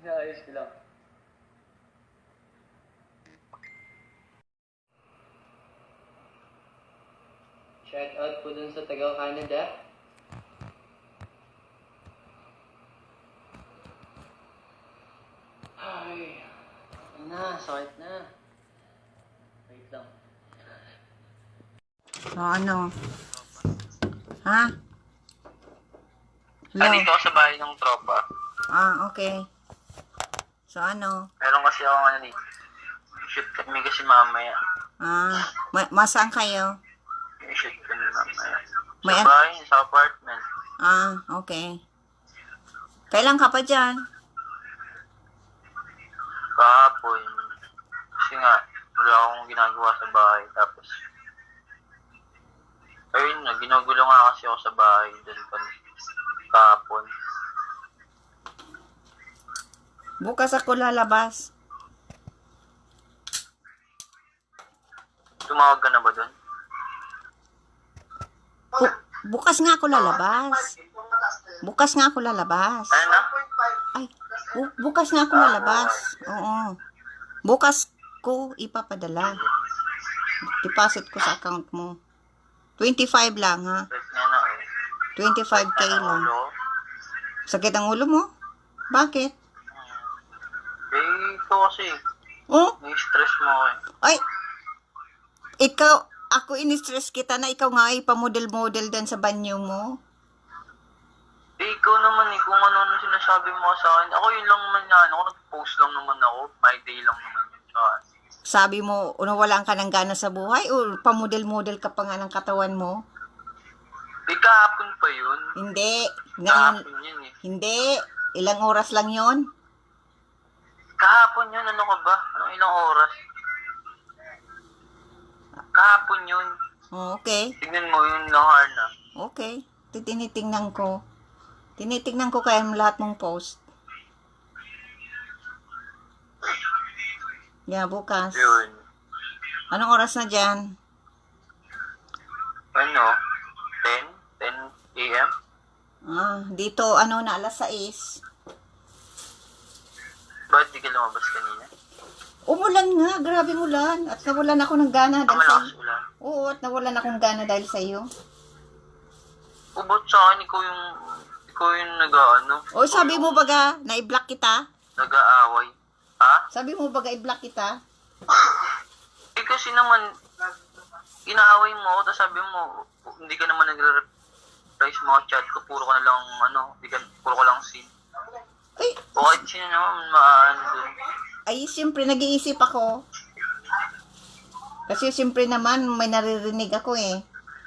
Inaayos ko lang. Shout out po dun sa taga-Canada. Ay, sakit na. Wait lang. So, ano? Ha? Hello? Nandito ako sa bahay ng tropa. Okay. So, ano? Meron kasi ako shoot kami kasi mamaya. Masaan kayo? Shoot kami mamaya. May Sa bahay, sa apartment. Okay. Kailan ka pa dyan? Kahapon. Kasi nga, wala akong ginagawa sa bahay. Tapos, ayun na, ginugulo nga kasi ako sa bahay. Doon pa kahapon. Bukas ako lalabas. Tumawag ka na ba doon? Bukas nga ako lalabas. Bukas nga ako lalabas. Ano na? Ay, bukas nga ako lalabas. Oo. Bukas ko ipapadala. Deposit ko sa account mo. 25 lang, ha? Wait nga na eh. 25K lang. Ulo? Sakit ang ulo mo? Bakit? Ito kasi, Oh? may stress mo ako eh. Ay, ako in-stress kita na ikaw nga ay pamodel-model din sa banyo mo. Ikaw naman kung ano sinasabi mo sa akin. Ako yun lang naman yan. Ako nag-post lang naman ako. My day lang naman yun. Sabi mo, nawalan ka ng gana sa buhay o pamodel-model ka pa nga ng katawan mo? Kahapon pa yun. Hindi. Ngayon, Kahapon yun eh. hindi. Ilang oras lang yon? Kahapon yun. Ano ka ba? Anong ilang oras? Kahapon yun. Okay. Tignan mo yun lang, Harna. Okay. Tinitingnan ko. Tinitingnan ko kaya lahat mong post. Yeah, bukas. Yun. Anong oras na dyan? Ano? 10 a.m.? Dito, na, alas 6. Ba't di ka lumabas kanina? Umulan nga, grabe ulan. At nawalan ako ng gana dahil sa Malakas ulan. Oo, at nawalan akong gana dahil sa iyo. O ba't sa akin ikaw yung nag-ano? O, sabi mo baga, na-i-block kita? Nag-aaway. Ha? Sabi mo baga, i-block kita? Kasi naman, inaaway mo ako, tapos sabi mo, hindi ka naman nagre-reply sa mga chat ko, puro ka na lang, puro ka lang sin. Ay, O kahit sino naman, maano dun. ay, siyempre, nag-iisip ako. Kasi siyempre naman, may naririnig ako eh.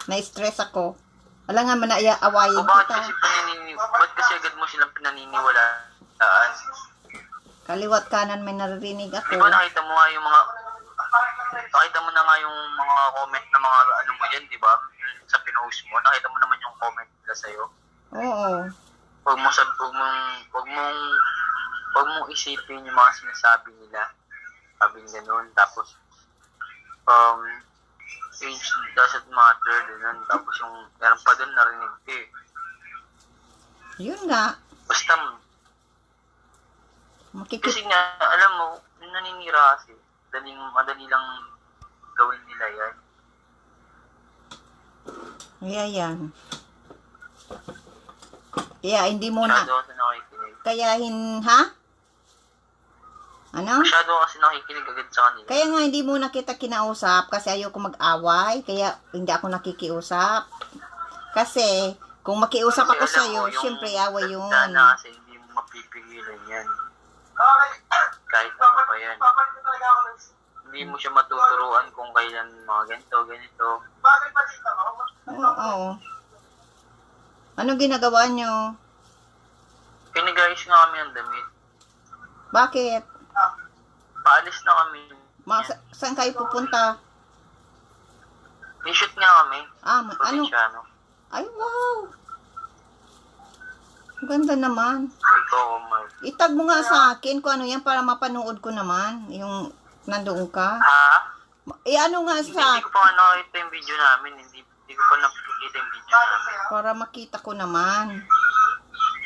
Na-stress ako. Wala nga, O manaawayin bakit kita. ba't kasi agad mo silang pinaniniwalaan? Kaliwat kanan may naririnig Di ako. ba nakita mo na nga yung mga comment na mga ano mo yan, di ba? Sa pinost mo, nakita mo naman yung comment nila sa'yo. Oo. Huwag mong isipin yung mga sinasabi nila. Sabi gano'n. Tapos, age doesn't matter. Ganun. Tapos yung, meron pa doon narinig ko eh. Yun nga. Basta, kasi nga, alam mo, naninira kasi. Madali lang gawin nila yan. Kaya yan. Kaya hindi mo na. Masyado kasi nakikinig. Ha? Ano? Masyado kasi nakikinig agad sa kanila. Kaya nga hindi mo na kita kinausap kasi ayoko mag-away. Kaya hindi ako nakikiusap. Kasi kung makiusap ako Kasi sa alam iyo, mo, yung syempre away yun. tanda kasi hindi mo mapipigilan yan. Kahit ano pa yan. Hindi mo siya matuturuan kung kailan mga ganito. Oo. Anong ginagawa nyo? Pinag-ayos nga kami ng damit. Bakit? Paalis na kami. Saan kayo pupunta? Ni-shoot nga kami. Ano? Provinciano. Ay, wow! Ang ganda naman. Ito ako, Mark. Itag mo nga sa akin kung ano yan para mapanood ko naman. Yung nandoon ka. Ha? Ano nga Hindi sa ko pa nakita yung video namin. Hindi ko pa nakikita yung video namin. para makita ko naman.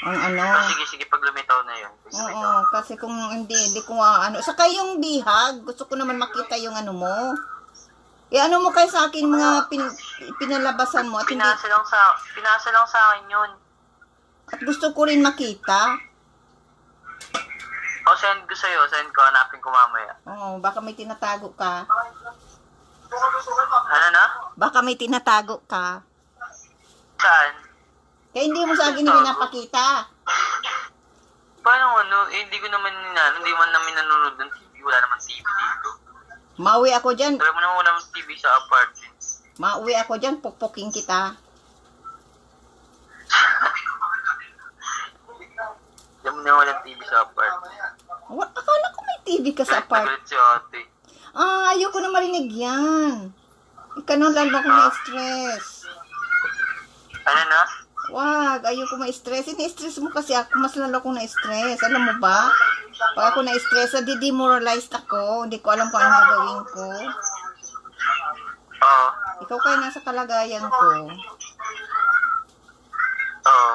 ang ano. Sige, pag lumitaw na yun. Oo, kasi kung hindi ko ano. Saka yung bihag, gusto ko naman makita yung ano mo. Ano mo kayo sa akin mga pinalabasan mo at hindi, Pinasa lang sa akin yun. at gusto ko rin makita. O, send ko sa'yo. Send ko, hanapin ko mamaya. Oo, baka may tinatago ka. Ano na? Baka may tinatago ka. Saan? Kaya hindi mo sa akin pinapakita. Paano ano? Hindi ko naman hindi man namin nanonood ng TV. Wala naman TV dito. Mauwi ako dyan. Wala mo naman walang TV sa apartment. Mauwi ako dyan, pukpuking kita. Wala mo naman walang TV sa apartment. Akala ko may TV ka sa apart. Galit si ate. Ayoko na marinig yan. Ikaw na lalo ako na-stress. Ano na? Wag, ayoko ma-stress. Ini-stress mo kasi ako, mas lalo akong na-stress. Alam mo ba? Pag ako na-stress, demoralized ako. Hindi ko alam kung anong gagawin ko. Oo. Ikaw kaya nasa kalagayan ko. Oo.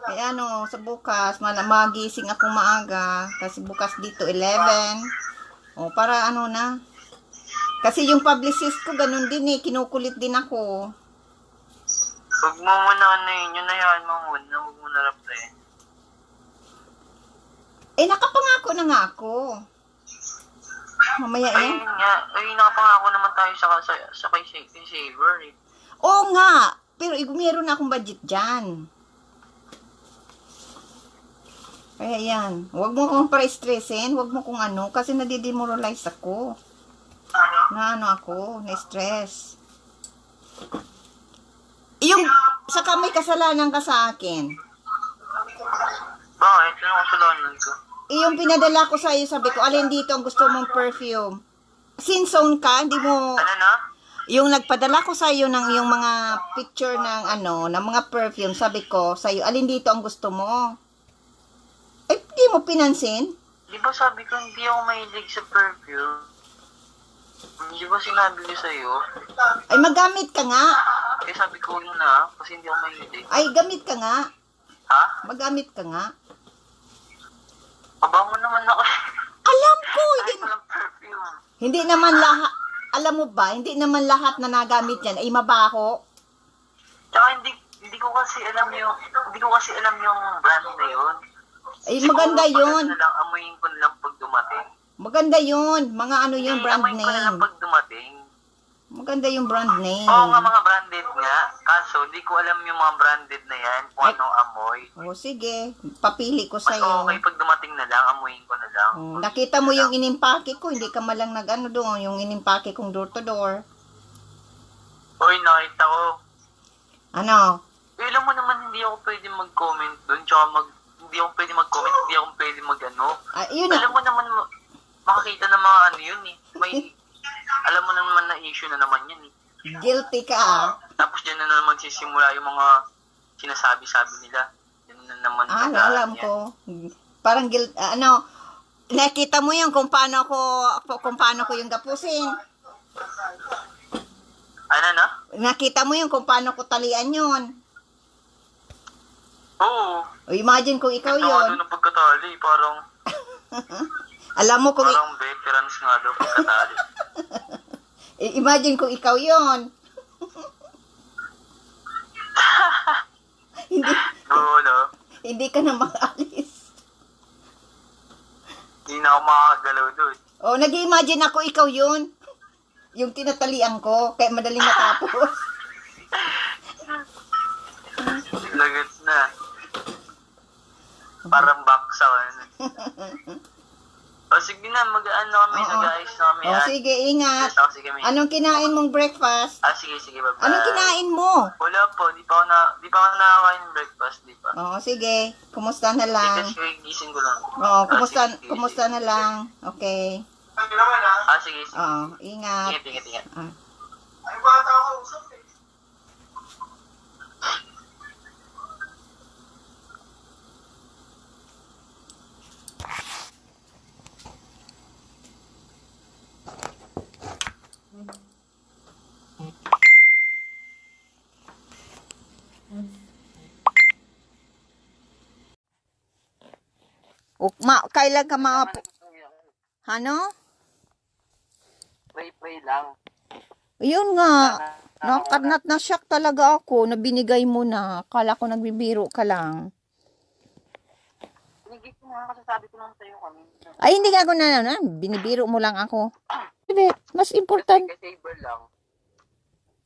Kaya sa bukas, magising ako maaga. Kasi bukas dito, 11. O, para na. Kasi yung publicist ko, ganun din kinukulit din ako. Huwag mo muna yun na yan mo muna. Huwag mo na reply. Nakapangako na nga ako. Mamaya yan. Ayun nga. Nakapangako naman tayo sa kay Saver eh. Oo nga. Pero meron na akong budget dyan. Kaya yan. Huwag mo kong pa-stressin. Huwag mo kong kasi nadidemoralize ako. Na-stress. Saka may kasalanan ka sa akin. Bakit? Ano kasalanan ko? Yung pinadala ko sa'yo, sabi ko, alin dito ang gusto mong perfume? Sinzone ka, hindi mo... Ano na? Yung nagpadala ko sa'yo ng yung mga picture ng ng mga perfume, sabi ko sa'yo, alin dito ang gusto mo? Hindi mo pinansin? Di ba sabi ko hindi ako mahilig sa perfume? Di ba sinabi ko sa'yo? Ay, magamit ka nga. Eh sabi ko yun na, kasi hindi ako mahilig. Ay, gamit ka nga. Ha? Magamit ka nga. Abango naman ako. Alam ko, Ay, walang perfume. hindi naman lahat, alam mo ba, hindi naman lahat na nagamit yan ay mabaho. Tsaka hindi ko kasi alam yung brand na yun. Ay, maganda yun. Amuyin ko na lang pag dumating. Maganda yun. Mga yung brand Amuyin ko na lang name. pag dumating. Maganda yung brand name. Oo nga, mga branded nga. Kaso, di ko alam yung mga branded na yan, kung Ay. anong amoy. Sige, papili ko Mas sa'yo. okay pag dumating na lang, amuyin ko na lang. Nakita mo yung inimpake ko, hindi ka malang doon, yung inimpake kong door to door. Uy, nakita ko. Ano? Alam mo naman, hindi ako pwede mag-comment doon, tsaka hindi ako pwede mag-comment, hindi ako pwede Yun na. Alam mo naman, makakita ng mga yun eh. Alam mo naman na issue na naman yan eh. Guilty ka Tapos dyan na naman sisimula yung mga sinasabi-sabi nila. Yan na naman. alam ko. Parang nakita mo yung kung paano ko yung gapusin. Ano na? Nakita mo yung kung paano ko talian yun. Oo. O imagine kung ikaw yun. Ano ng pagkatali, parang Alam mo kung veterans nga daw pagkatali. imagine kung ikaw yun. Oo, no? Hindi ka na makaalis. Hindi na ako makakagalaw doon. Nag-imagine ako ikaw yun. Yung tinatalian ko, kaya madaling matapos. Lagot na. Parang baksaw. Sige na, mag-ano kami, nag-ayos na kami. Sige, ingat. Sige, may. Anong kinain mong breakfast? Sige, bye-bye. Anong kinain mo? Wala po, di pa ako nakakain ng breakfast, di pa. Sige. Kumusta na lang? Kasi gising ko lang. Sige. Kumusta na lang? Okay. Sige. Ingat. Ingat. Ah. Ay, bata ako, usap eh. O, kailan ka ano? Pray lang. Yun nga. Na-shock talaga ako na binigay mo na. Akala ko nagbibiro ka lang. Binigay ko nga kasi sabi ko lang sa'yo kami. Ay, hindi ka ako binibiro mo lang ako. Hindi, mas important. Kasi saver lang.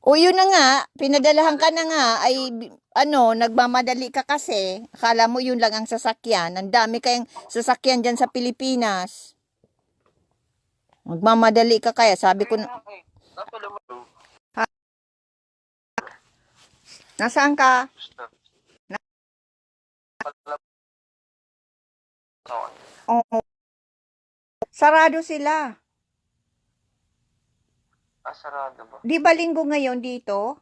O yun na nga, pinadalahan ka na nga, ay nagmamadali ka kasi. Akala mo yun lang ang sasakyan. Ang dami kayang sasakyan dyan sa Pilipinas. Magmamadali ka kaya, sabi ko, nasaan ka? Oo. Sarado sila. Sarado ba? Di ba linggo ngayon dito?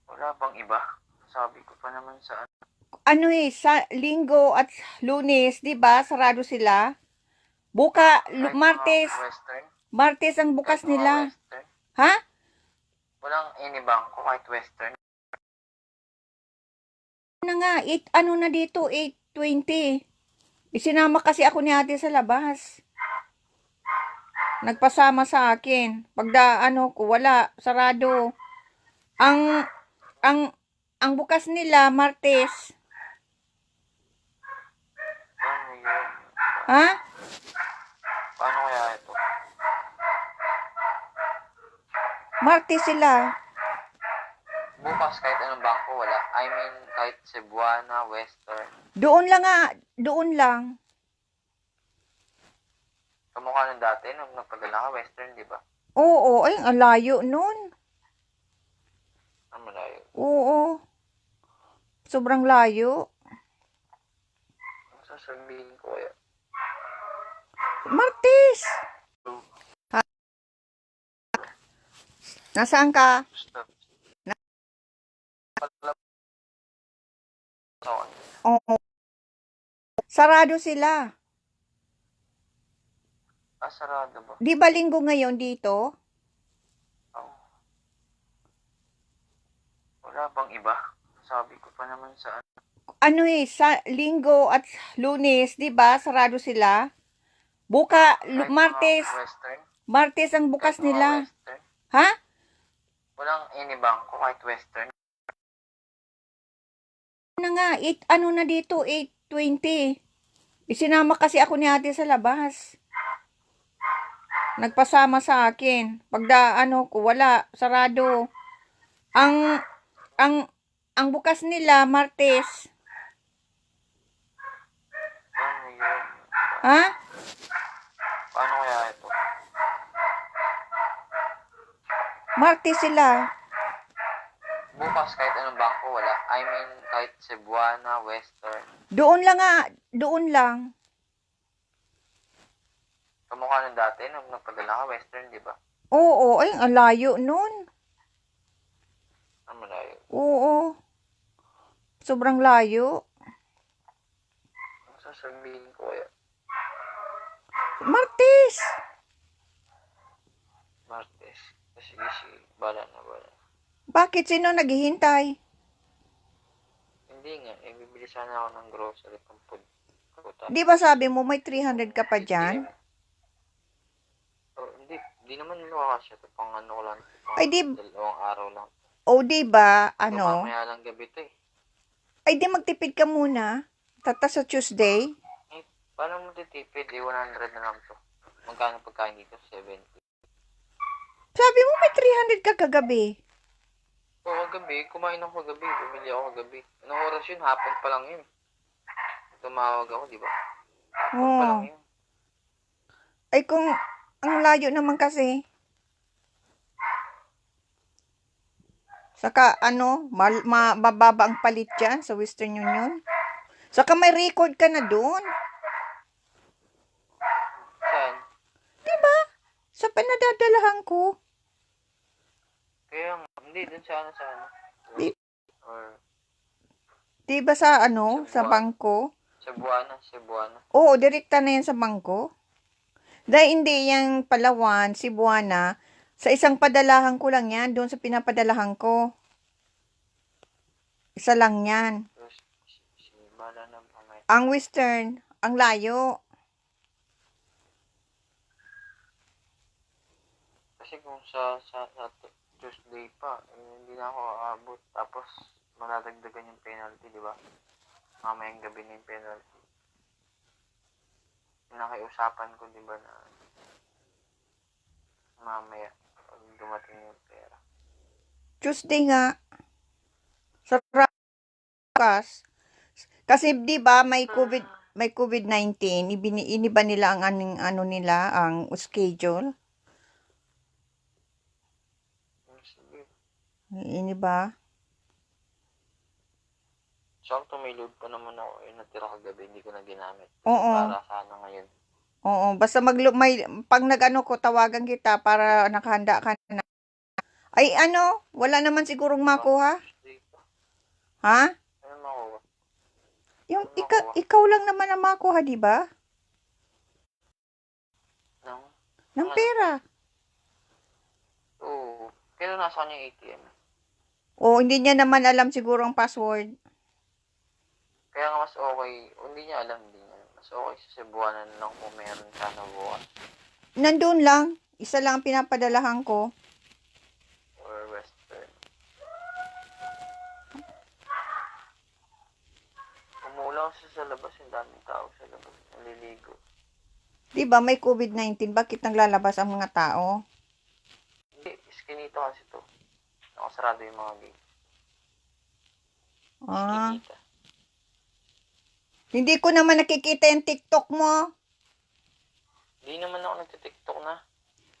Wala bang iba? Sabi ko pa naman sa Sa linggo at lunes, di ba? Sarado sila. Martes. Western. Martes ang bukas Kahit mga nila. Western. Ha? Walang inibangko kahit Western. Na nga, na dito, 8:20. Isinama kasi ako ni ate sa labas. Nagpasama sa akin. Pagda, ko, wala, sarado. Ang bukas nila, Martes. Paano yun? Ha? Paano kaya ito? Martes sila. Bukas kahit anong bangko wala. I mean, kahit Cebuana, Western. Doon lang. Kamukha ng dati, nung nagpadala ka, Western, di ba? Oo, ay, ang layo nun. Ang malayo. Oo. Sobrang layo. Ang sasabihin ko kaya. Martes. Nasaan ka? Gusto. Oo. Sarado sila. Sarado ba? Di ba linggo ngayon dito? Wala bang iba? Sabi ko pa naman sa Sa linggo at lunes, di ba? Sarado sila. kahit Martes. mga Western. Martes ang bukas Kahit mga nila. Western. Ha? Walang inibangko kahit Western. Na nga, na dito, 8:20. Isinama kasi ako ni ate sa labas. Nagpasama sa akin. Pagda, ko, wala, sarado. Ang bukas nila, Martes. Paano yun? Ha? Paano kaya ito? Martes sila. Bukas kahit anong bangko wala. I mean, kahit Cebuana, Western. Doon lang. Kamukha ng dati, nung nagpadala ka, Western, di ba? Oo, ay, ang layo nun. Ang malayo. Oo. Sobrang layo. Ang sasabihin ko kaya. Martes. Martes. Sige. Bala na. Bakit? Sino naghihintay? Hindi nga. Bibili sana ako ng grocery pang food. Di ba sabi mo may 300 ka pa dyan? Hindi naman lumakasya. Ito pang ko lang. Ay, Dalawang araw lang. O di ba, Mamaya lang gabi ito eh. Ay di magtipid ka muna. Tata sa Tuesday. Paano mo titipid? 100 na lang to. Magkano pagkain dito? 70. Sabi mo may 300 ka kagabi. Oo, kagabi. Kumain ako kagabi. Bumili ako kagabi. Anong oras yun? Hapon pa lang yun. Tumawag ako, di ba? Hapon pa lang yun. Ay kung ang layo naman kasi. Saka mababa ang palit dyan sa Western Union. Saka may record ka na doon. Saan? Diba? Sa pinadadalahan ko. Kaya nga, hindi dun sa ano. Or, Diba sa sa bangko? Cebuana. Oo, direkta na yan sa bangko. Dahil hindi yung Palawan, Cebuana, sa isang padalahan ko lang yan, doon sa pinapadalahan ko. Isa lang yan. Bahala na mamaya. Ang Western, ang layo. Kasi kung sa Tuesday pa, hindi na ako aabot. Tapos, madadagdagan yung penalty, di ba? Mamayang gabi na yung penalty. Nakiusapan ko, di ba, na mamaya, pag dumating yung pera. Tuesday nga. Sa bukas. Kasi 'di ba may COVID-19, iniba nila ang ano nila, ang schedule. Sige. Iniba. Sakto may load pa naman ako. Yung natira kagabi, hindi ko na ginamit. Oo. Para sana ngayon. Oo, basta pag nag-ano ko, tawagan kita para nakahanda ka na. Ay, ano, wala naman sigurong makuha. Tuesday pa. Ha? Ano makuha? Yung Ano makuha? ikaw lang naman ang makuha, di ba? Nang? Ng pera. Oo. Pero nasaan yung ATM? O, hindi niya naman alam siguro ang password. Kaya nga mas okay. Hindi niya alam din niya. Mas okay sa Cebuanan lang kung meron sana bukas. Nandun lang. Isa lang ang pinapadalahan ko. Or Western. Umulaw sa labas. Yung daming tao sa labas. Naliligo. Di ba may COVID-19? Bakit naglalabas ang mga tao? Hindi. Iskinita kasi to. Nakasarado yung mga gate. Ah, Iskinita. hindi ko naman nakikita yung TikTok mo. Hindi naman ako nagtitiktok na.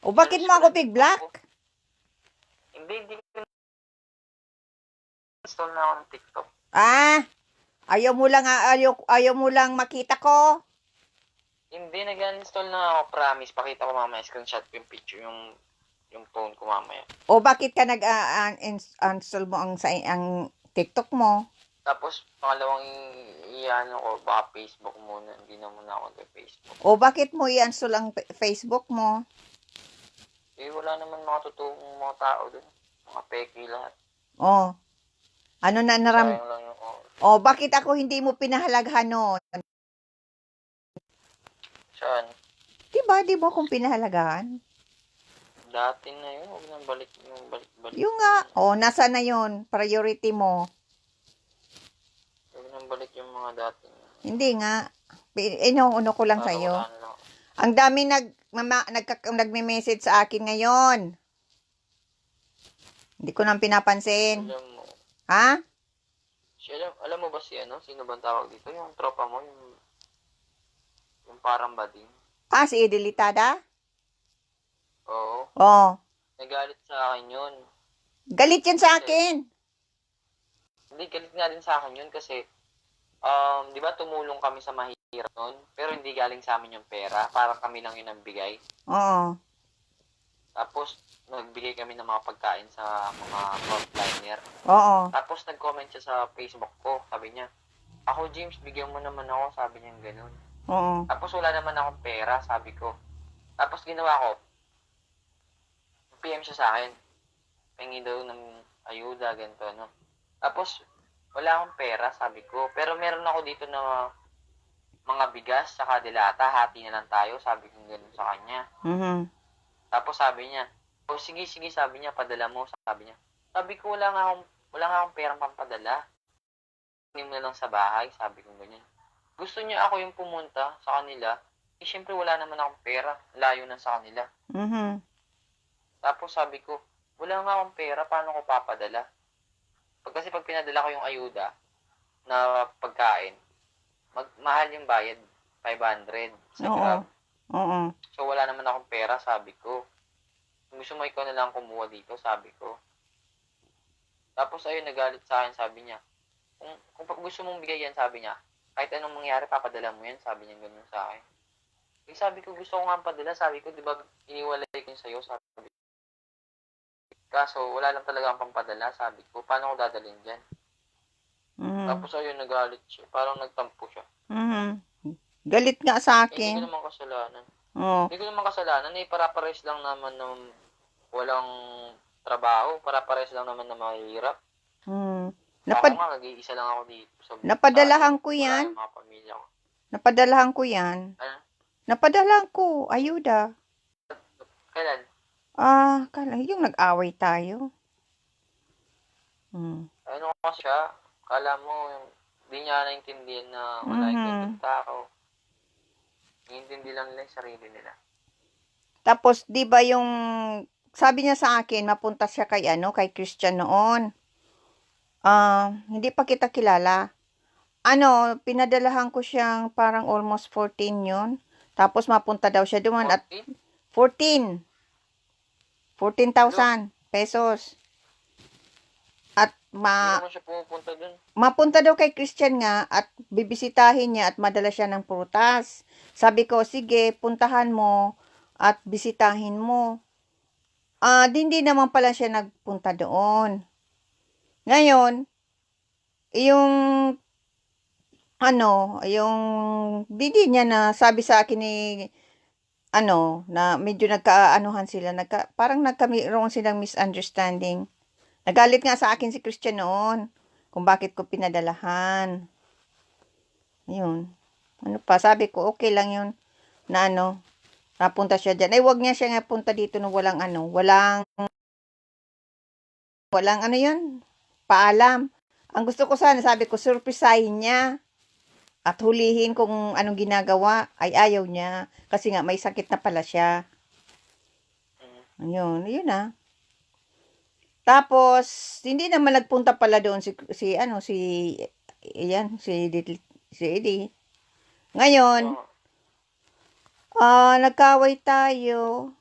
O bakit mo ako big-black? Hindi ko install na ako ng TikTok. Ah, ayaw mo lang makita ko. Hindi, nag-uninstall na ako, promise. Pakita ko mamaya, screenshot ko yung picture, yung phone ko mamaya. O bakit ka nag-uninstall mo ang TikTok mo? Tapos, pangalawang i-ano ko, baka Facebook muna. Hindi na muna ako nag-Facebook. O bakit mo i-uninstall ang Facebook mo? Eh, wala naman mga totoong mga tao dun. Mga peki lahat. O, ano na Sayang lang yung oras. O bakit ako hindi mo pinahalagahan noon? Saan? Di ba kung pinahalagahan? Dati na yun. Huwag nang balik yung balik. Yung nga, o nasa na yon priority mo. Huwag nang balik yung mga dati na. Hindi nga. Inuuno ko lang Para sa'yo. wala na lang. Ang dami nagme-message sa akin ngayon. Hindi ko nang pinapansin. Alam mo. Ha? Alam mo ba si ano? Sino bang tawag dito? Yung tropa mo, yung parang bading. Ah, si Edelitada? Oo. Oo. Nagalit sa akin yun. Galit yan sa akin. Hindi, galit nga din sa akin yun kasi, di ba tumulong kami sa mahirap nun? Pero hindi galing sa amin yung pera. Parang kami lang yun ang bigay. Oo. Tapos, nagbigay kami ng mga pagkain sa mga frontliner. Oo. Tapos, nag-comment siya sa Facebook ko. Sabi niya, ako James, bigyan mo naman ako. Sabi niya ganun. Oo. Tapos, wala naman akong pera. Sabi ko. Tapos, ginawa ko. PM siya sa akin. Pengi daw ng ayuda, ganito, ano. Tapos, wala akong pera, sabi ko. Pero meron ako dito na mga bigas, saka dilata, hati na lang tayo, sabi ko ganun sa kanya. Mhm. Tapos sabi niya, oh sige, sabi niya, padala mo, sabi niya. Sabi ko, wala nga akong perang pampadala. Kunin mo na lang sa bahay, sabi ko ganyan. Gusto niya ako yung pumunta sa kanila, eh syempre wala naman akong pera, layo na sa kanila. Mhm. Tapos sabi ko, wala nga akong pera, paano ko papadala? Kasi pag pinadala ko yung ayuda na pagkain, mahal yung bayad, 500 sa Oo. Grab. Oo. So wala naman akong pera, sabi ko. Kung gusto mo ikaw na lang kumuha dito, sabi ko. Tapos ayun, nagalit sa akin, sabi niya. Kung gusto mong bigay yan, sabi niya, kahit anong mangyari, papadala mo yan, sabi niya ganun sa akin. Eh, sabi ko, gusto ko nga padala, sabi ko, di ba, iniwalay ko yun sa'yo, sabi ko. Kaso, wala lang talaga ang pampadala, sabi ko, paano ko dadalhin dyan? Mhm. Tapos ayun, nagalit siya, parang nagtampo siya. Mhm. Galit nga sa Eh, hindi akin. ko naman kasalanan. Oo. Hindi ko naman kasalanan, eh, para-pares lang naman na walang trabaho, para-pares lang naman na mahirap. Mhm. Napad Ako nga, nag-iisa lang ako dito. napadalahan ko wala yan. yung mga pamilya ko. Napadalahan ko yan. Ano? Napadalahan ko. Ayuda. Kailan? Kala yung nag-away tayo. Hmm. Ano kasi siya? Kala mo, hindi niya naintindihan na wala yung ganyang tao. Iintindi lang nila yung sarili nila. Tapos, di ba yung, sabi niya sa akin, mapunta siya kay Christian noon. Hindi pa kita kilala. Pinadalahan ko siyang parang almost 14 yun. Tapos, mapunta daw siya doon at 14? 14,000 pesos. At Hindi naman siya pumupunta dun. mapunta daw kay Christian nga at bibisitahin niya at madala siya ng prutas. Sabi ko, sige, puntahan mo at bisitahin mo. Hindi naman pala siya nagpunta doon. Ngayon, yung yung didi niya na sabi sa akin ni na medyo nagkaanuhan sila, parang nagkaroon silang misunderstanding. Nagalit nga sa akin si Christian noon kung bakit ko pinadalahan. Yun. Ano pa, sabi ko, okay lang yun na napunta siya dyan. Ay, wag niya siya nga punta dito no walang yun, paalam. Ang gusto ko sana, sabi ko, surprisahin niya at hulihin kung anong ginagawa. Ay, ayaw niya. Kasi nga, may sakit na pala siya. Yun Tapos, hindi naman nagpunta pala doon si Eddie. Ngayon, nagkaway tayo.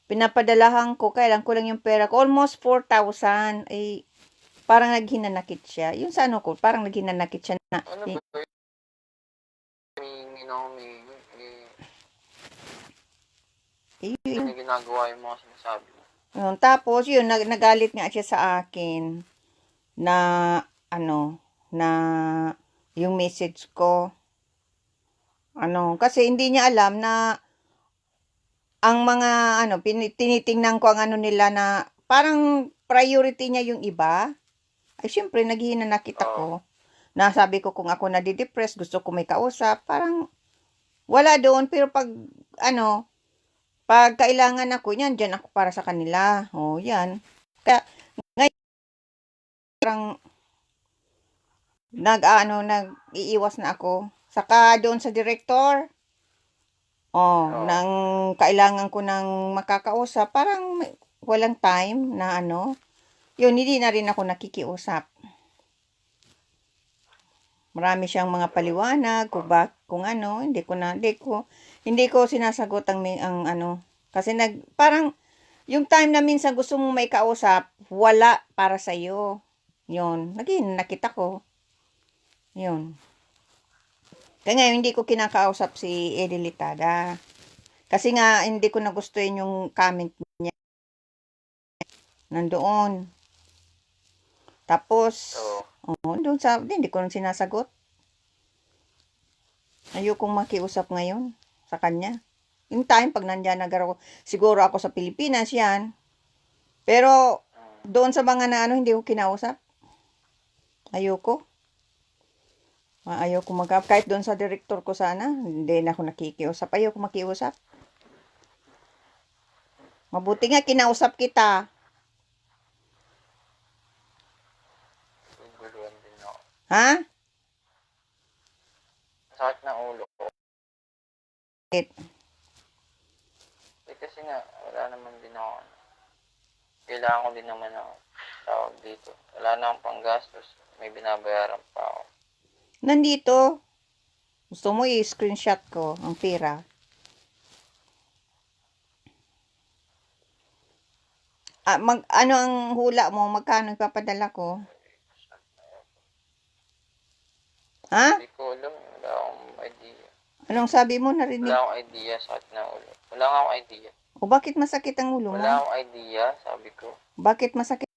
Pinapadalahan ko, kailan ko lang yung pera ko. Almost 4,000. Ay, parang naghinanakit siya. Yung sa ko, parang naghinanakit siya na. Ano ba? May ginagawa yung mga sinasabi mo. Tapos, yun, nagalit nga siya sa akin na, na yung message ko. Kasi hindi niya alam na ang mga, tinitingnan ko ang nila na parang priority niya yung iba. Ay, syempre, naghihinanakit ako. Na sabi ko kung ako nadidepress, gusto ko may kausap, parang wala doon. Pero pag kailangan ako, yan, dyan ako para sa kanila. Yan. Kaya, ngayon, parang, nag-iiwas na ako. Saka doon sa director, nang kailangan ko ng makakausap, parang walang time na yun, hindi na rin ako nakikiusap. Marami siyang mga paliwanag kung hindi ko sinasagot ang kasi parang yung time na minsan gusto mong may kausap, wala para sa iyo. Yun, nakita ko. Yun. Kaya ngayon, hindi ko kinakausap si Eddie Litada. Kasi nga, hindi ko nagustuhin yung comment niya. Nandoon. Tapos, doon hindi ko nang sinasagot. Ayokong makiusap ngayon sa kanya. Yung time, pag nandyan siguro ako sa Pilipinas, yan. Pero, doon sa mga hindi ko kinausap. Ayoko kahit doon sa director ko sana, hindi na ako nakikiusap. Ayoko makiusap. Mabuti nga, kinausap kita. Ha? Sakit ng ulo ko. Kasi nga, wala naman din ako. Kailangan ko din naman ako tawag dito. Wala na akong panggastos. May binabayaran pa ako. Nandito. Gusto mo i-screenshot ko ang pera. Ano ang hula mo? Magkano ipapadala ko? Ha? Hindi ko alam. Wala akong idea. Anong sabi mo? Narinig? Wala akong idea. Sakit ng ulo. Wala akong idea. O bakit masakit ang ulo mo? Wala akong idea, sabi ko. Bakit masakit?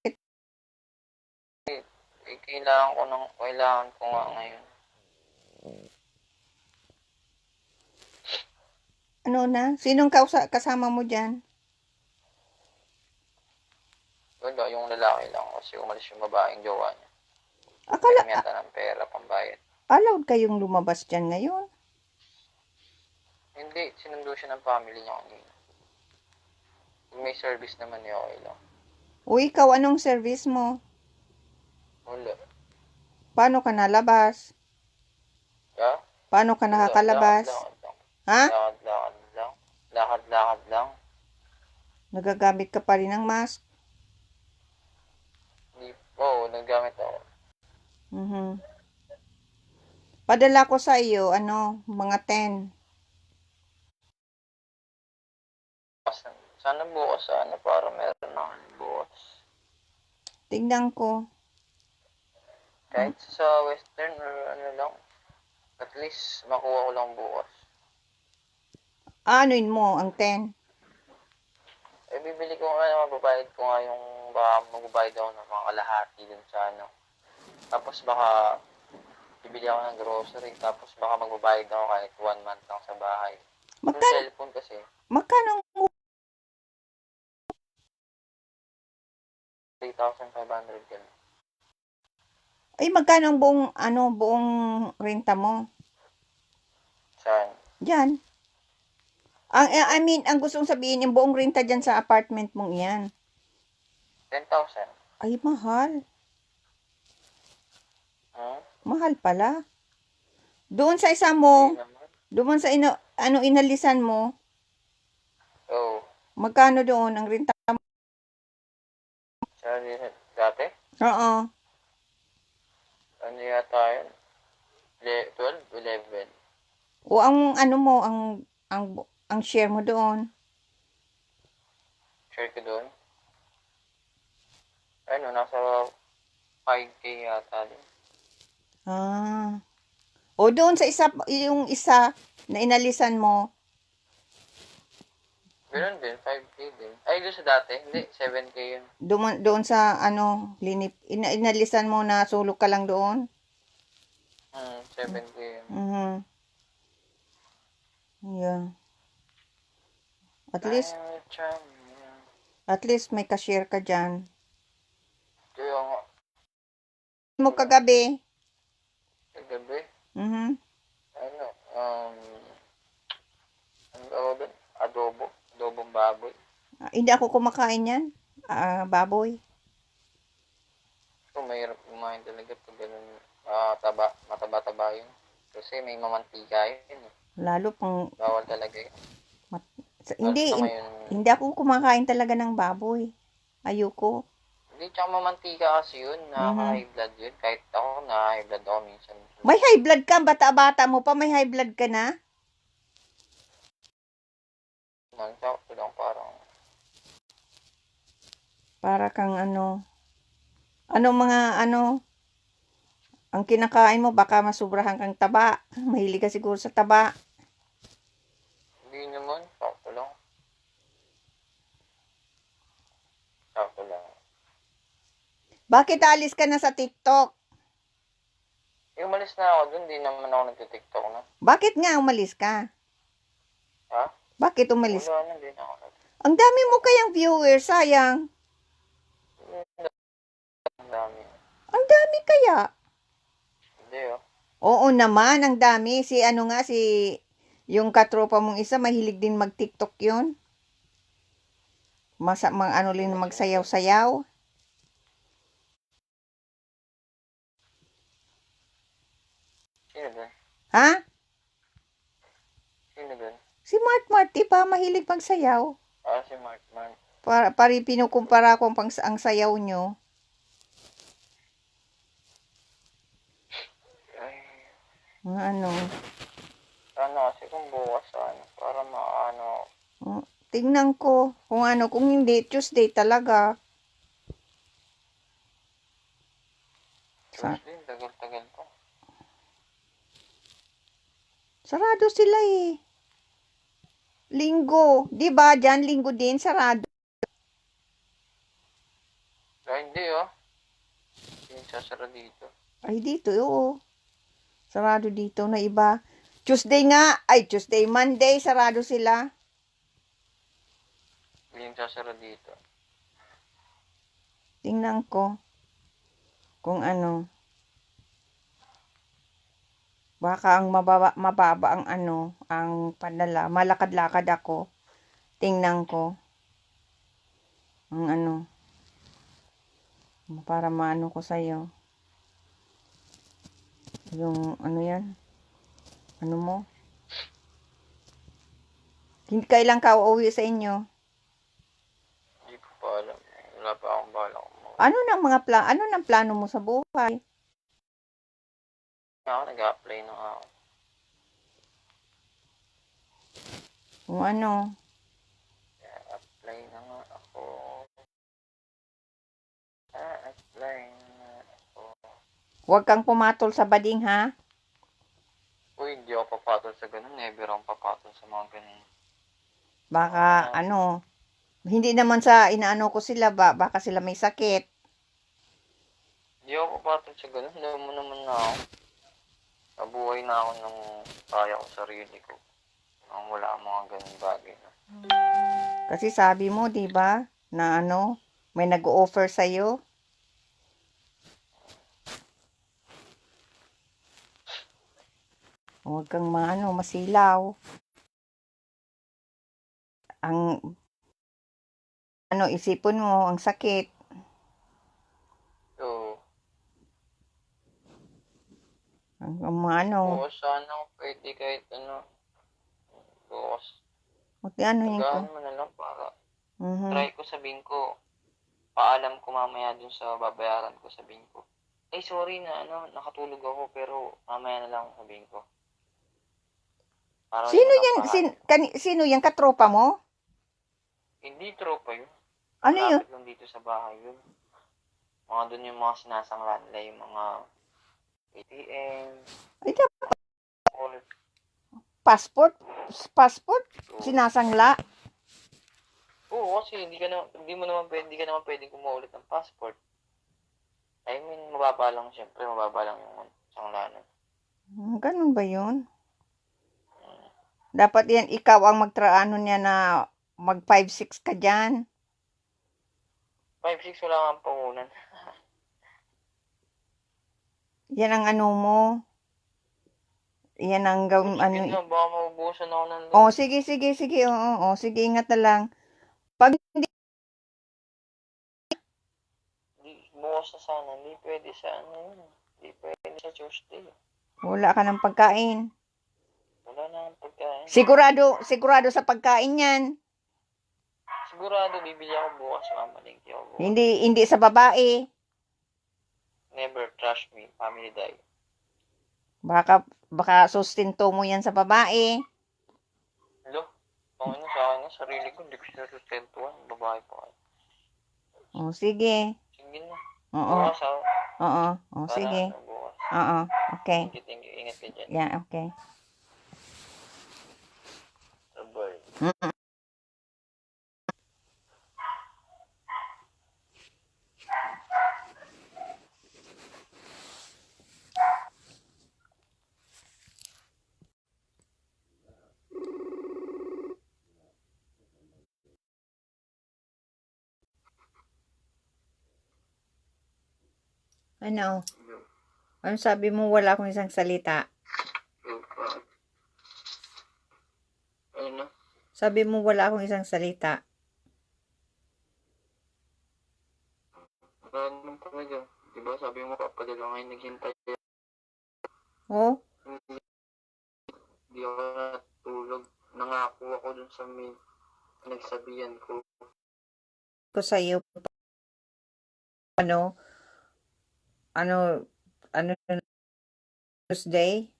Kailangan ko nga ngayon. Ano na? Sinong kasama mo dyan? Wala, yung lalaki lang kasi umalis yung babaeng jowa niya. Akala, Kaya ng pera, pambayad. allowed kayong lumabas dyan ngayon? Hindi, sinundo siya ng family niya kanina. Kung may service naman niya, okay lang. O ikaw, anong service mo? Wala. Paano ka nalabas? Ha? Paano ka nakakalabas? Lakad lang. Ha? Lakad lang. Lakad lang. Nagagamit ka pa rin ng mask? Oo, naggamit ako. Mhm. Padala ko sa iyo, mga 10. Sana bukas, para meron na ako bukas. Tingnan ko. Kahit sa western or ano lang, at least makuha ko lang bukas. Anuin mo ang 10? Eh, bibili ko nga, mababayad ko nga yung, baka magbabayad ako ng mga kalahati dun sa Tapos baka, bibili ako ng grocery, tapos baka magbabayad ako kahit 1 month lang sa bahay. Yung Magkano, cellphone kasi, magkano, 3,500 yan. ay magkano ang buong renta mo? Saan? Diyan. I mean, ang gustong sabihin, yung buong renta dyan sa apartment mong iyan. 10,000. Ay, mahal. Hmm? Mahal pala. Doon sa isa mo, Hindi naman. doon sa inalisan mo, Oo. magkano doon ang renta mo? Sabi dati, Oo. ano yata yun? 12, 11. O ang mo, ang share mo doon. Share ko doon. Ano, nasa 5K yata din. Ah. O doon sa yung isa na inalisan mo, Meron din, 5K din. Ay, doon sa dati, hindi, 7K yun. doon sa inalisan mo na sulok ka lang doon. 7K yun. Mhm. Yeah. At least may cashier ka dyan. Kaya nga, Mo kagabi. kagabi, Mhm. ano, ano tawag doon? Adobong baboy. Hindi ako kumakain yan. Baboy. So, mahirap kumain talaga pag ganun, mataba-taba yun. Kasi may mamantika yun. Lalo pang Bawal talaga yun. hindi Basta ngayon, hindi ako kumakain talaga ng baboy. Ayoko. hindi, tsaka mamantika kasi yun, high blood yun. Kahit ako, high blood ako minsan. May high blood ka, bata-bata mo pa may high blood ka na? Nansakto lang parang, Para kang ang kinakain mo baka masubrahan kang taba. Mahilig ka siguro sa taba. hindi naman, sakto lang. Sakto lang. Bakit alis ka na sa TikTok? Yung umalis na ako dun, di naman ako nagtitiktok na. Bakit nga umalis ka? Ha? Bakit umalis? Wala na, di na ako nagtitiktok. Ang dami mo kayang viewers, sayang. Ang dami. Ang dami kaya. Hindi, oh. Oo naman, ang dami. Yung katropa mong isa, mahilig din mag-TikTok yun. Magsayaw-sayaw. Sino dun? Ha? Sino dun? Si Mart, di ba? Mahilig magsayaw. Si Mark. Pinukumpara ko ang sayaw nyo. Ay, Ano? kasi kung bukas, para maano, Tingnan ko. Kung hindi, Tuesday talaga. Tuesday, tagal-tagal pa. Sarado sila eh. Linggo. Di ba? Diyan, linggo din, sarado. Hindi, oh. Hindi sasara dito. Ay, dito, oo. Sarado dito na iba. Monday, sarado sila. Hindi sasara dito. Tingnan ko kung ano. Baka ang mababa ang ano, ang padala. Malakad-lakad ako. Tingnan ko. Ang ano. Para maano ko sa'yo. Yung ano yan. Ano mo? Kailan ka uuwi sa inyo? Hindi ko pa alam. Wala pa akong bala kumuha. Ano nang plano mo sa buhay? Ako nag-apply na nga ako. Kung ano? Apply na nga ako. Apply na ako. Huwag kang pumatol sa bading, ha? Uy, hindi ako papatol sa ganun. Never akong papatol sa mga ganun. Baka, hindi naman sa inaano ko sila baka sila may sakit. Hindi ako papatol sa ganun. Alam mo naman na ako. Nabuhay na ako ng kaya ko sarili ko. Nang wala ang mga ganun bagay. Kasi sabi mo, di ba, na may nag-o-offer sa'yo. Huwag kang masilaw. Isipon mo, ang sakit. So, Ang sana ako pwede kahit bukas. yun ko. Tagaan mo na lang para Mhm. try ko sabihin ko, paalam ko mamaya dun sa babayaran ko sabihin ko. Sorry na nakatulog ako pero mamaya na lang sabihin ko. Para Sino hindi yan? mapahal. Sino yan? Katropa mo? Hindi tropa yun. Ano yun? Malapit lang dito sa bahay yun. Mga dun yung mga sinasanglan nila, yung mga ATM, Ay, all. passport? So, Sinasangla? oo, kasi hindi ka naman pwedeng kumuha ulit ng passport. I mean, mababa lang yung sanglanan. Ganun ba yun? Dapat yan, ikaw ang magtraano niya na mag 5-6 ka dyan. 5-6 wala kang pangunan. Yan ang ano mo. Yan ang gawin, Sige na, baka maubusan ako ng Oh, sige. Oo, sige, ingat na lang. Pag hindi, bukas na sana, hindi pwede sa yun. Hindi pwede sa Tuesday. wala ka ng pagkain. Wala na ang pagkain. Sigurado sa pagkain yan. Sigurado, bibili ako bukas, mamalingki ako bukas. Hindi sa babae. Never trust me, family die. Baka sustento mo yan sa babae. Hello? Panginoon sa akin, sarili ko, hindi ko sinusustentuhan. Babae pa kayo. Oh, sige. Sige na. Oo. Bukas ako. Oo. Oh, Para sige. Bukas. Oo. Okay. Thank you. Ingat ka dyan. Yeah, okay. Bye. Ano? Ano sabi mo wala akong isang salita? Ano na? Sabi mo wala akong isang salita. Wala naman talaga. Diba sabi mo papadala ngayon naghintay. Oh? Hindi ako natulog. Nangako ako dun sa may nagsabihan ko. Ko sa'yo. Ano? Tuesday?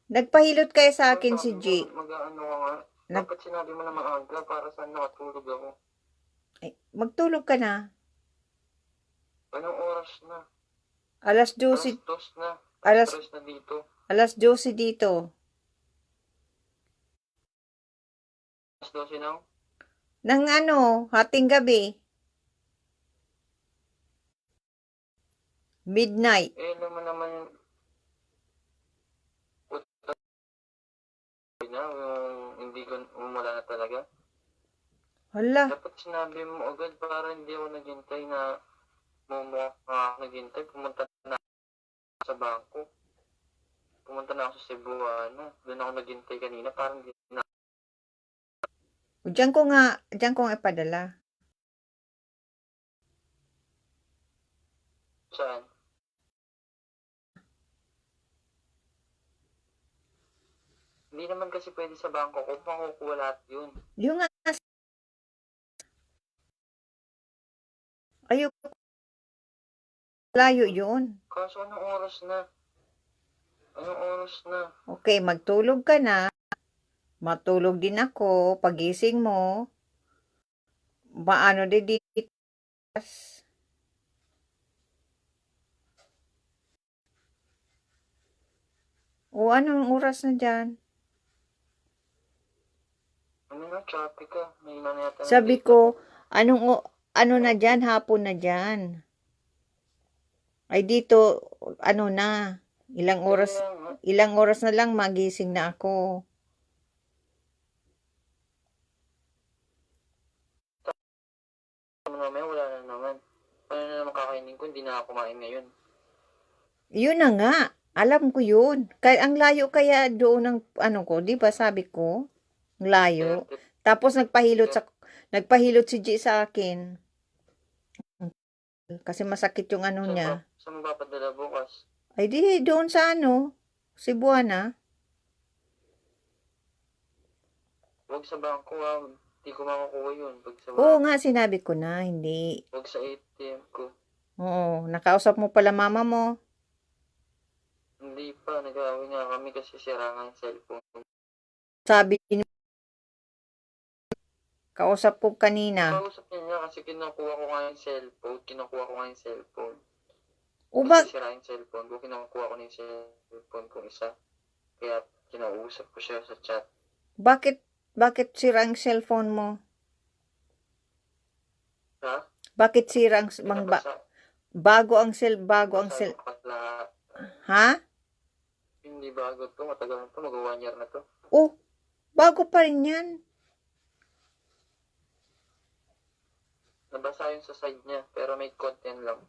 Nagpahilot kaya sa akin si G. Mag-ano ka nga. Dapat sinabi mo na maaga para saan nakatulog ako. Ay, magtulog ka na. Anong oras na? Alas Alas 12. 2 na. Alas- Alas na dito. Alas 12 dito. Alas 12 na. Nang hating gabi. Midnight. Alam mo naman na hindi ko umala na talaga. Hala, Dapat sinabi mo agad para hindi ako naghintay na naghintay. Pumunta na ako sa bangko. Pumunta na ako sa Cebuana. Doon ako naghintay kanina. Parang hindi na. diyan ko nga ipadala. Saan? Hindi naman kasi pwede sa bangko ko. Makukuha lahat yun. Yung nga, ayok, layo yun. Kaso anong oras na? Anong oras na? Okay, magtulog ka na. Matulog din ako. Pagising mo, maano din dito. O, anong oras na dyan? Ano na? Traffic ka. May ilan yata. Sabi ko, ano na dyan, hapon na dyan. Ay dito, ano na, ilang oras na lang magising na ako. Mamaya wala na naman. Ano na naman kakainin ko? Hindi na ako kumain ngayon. Yun na nga, alam ko yun. Kaya ang layo kaya doon ng ano ko, di ba sabi ko? Ang layo. Tapos nagpahilot si G sa akin. Kasi masakit yung ano niya. Saan mo papadala bukas? Ay di, doon sa ano, Cebuana. Huwag sa bangko ha. Hindi ko makukuha yun. Pag sa Oo nga, sinabi ko na, hindi. Huwag sa ATM ko. Oo, nakausap mo pala mama mo. Hindi pa. Nag-aaway nga kami kasi sira nga yung cellphone. Sabi niya, kausap ko kanina. Kausap niya nga kasi kinukuha ko nga yung cellphone. O ba, Kasi sira yung cellphone ko. Kinukuha ko na yung cellphone kong isa. Kaya kinausap ko siya sa chat. bakit sira ang cellphone mo? Ha? Bakit sira ang, Nabasa. bago ang cell, Sabi ko lahat. ha? Hindi bago to. Matagal na to. Mag-1 year na to. Oh, bago pa rin yan. Nabasa yun sa side niya. Pero may content lang.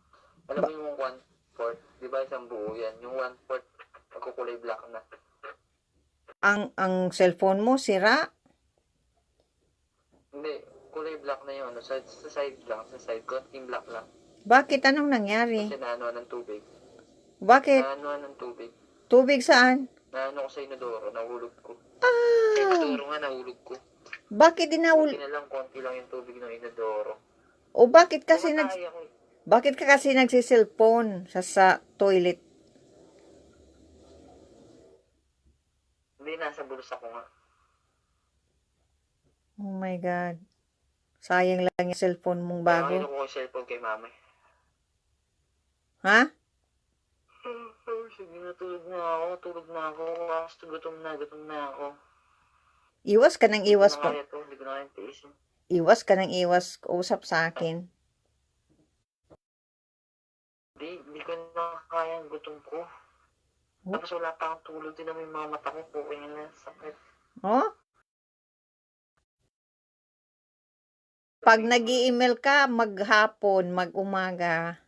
Alam mo yung 1/4. Di ba isang buo yan? Yung 1/4 nagkukulay black na. Ang cellphone mo sira? Hindi. Kulay black na yun. Sa side lang. Sa side. Konting black lang. Bakit? Anong nangyari? Kasi naanuan ng tubig. Bakit? Naanuan ng tubig. Tubig saan? Naano ko sa inodoro. Nahulog ko. Sa Ah, inodoro nga nahulog ko. bakit Konti na lang. Konti lang yung tubig ng inodoro. O bakit kasi Kumatay ako eh. bakit ka kasi nagsi-cellphone sa toilet? Hindi, nasa bulsa ko nga. Oh my God. Sayang lang yung cellphone mong bago. Kaya ko yung cellphone kay mama. Ha? Sige na, tulog na ako. Gutom na ako. Iwas ka ng iwas po. Hindi ko na kaya to. Hindi ko na kaya tiisin. Iwas ka ng iwas. Usap sa akin. Hindi ko na kaya ang gutom ko. Tapos wala pa akong tulog. Din naman yung mga mata ko. Puking na sakit. Oh? Pag nag-i-email ka, maghapon, mag-umaga.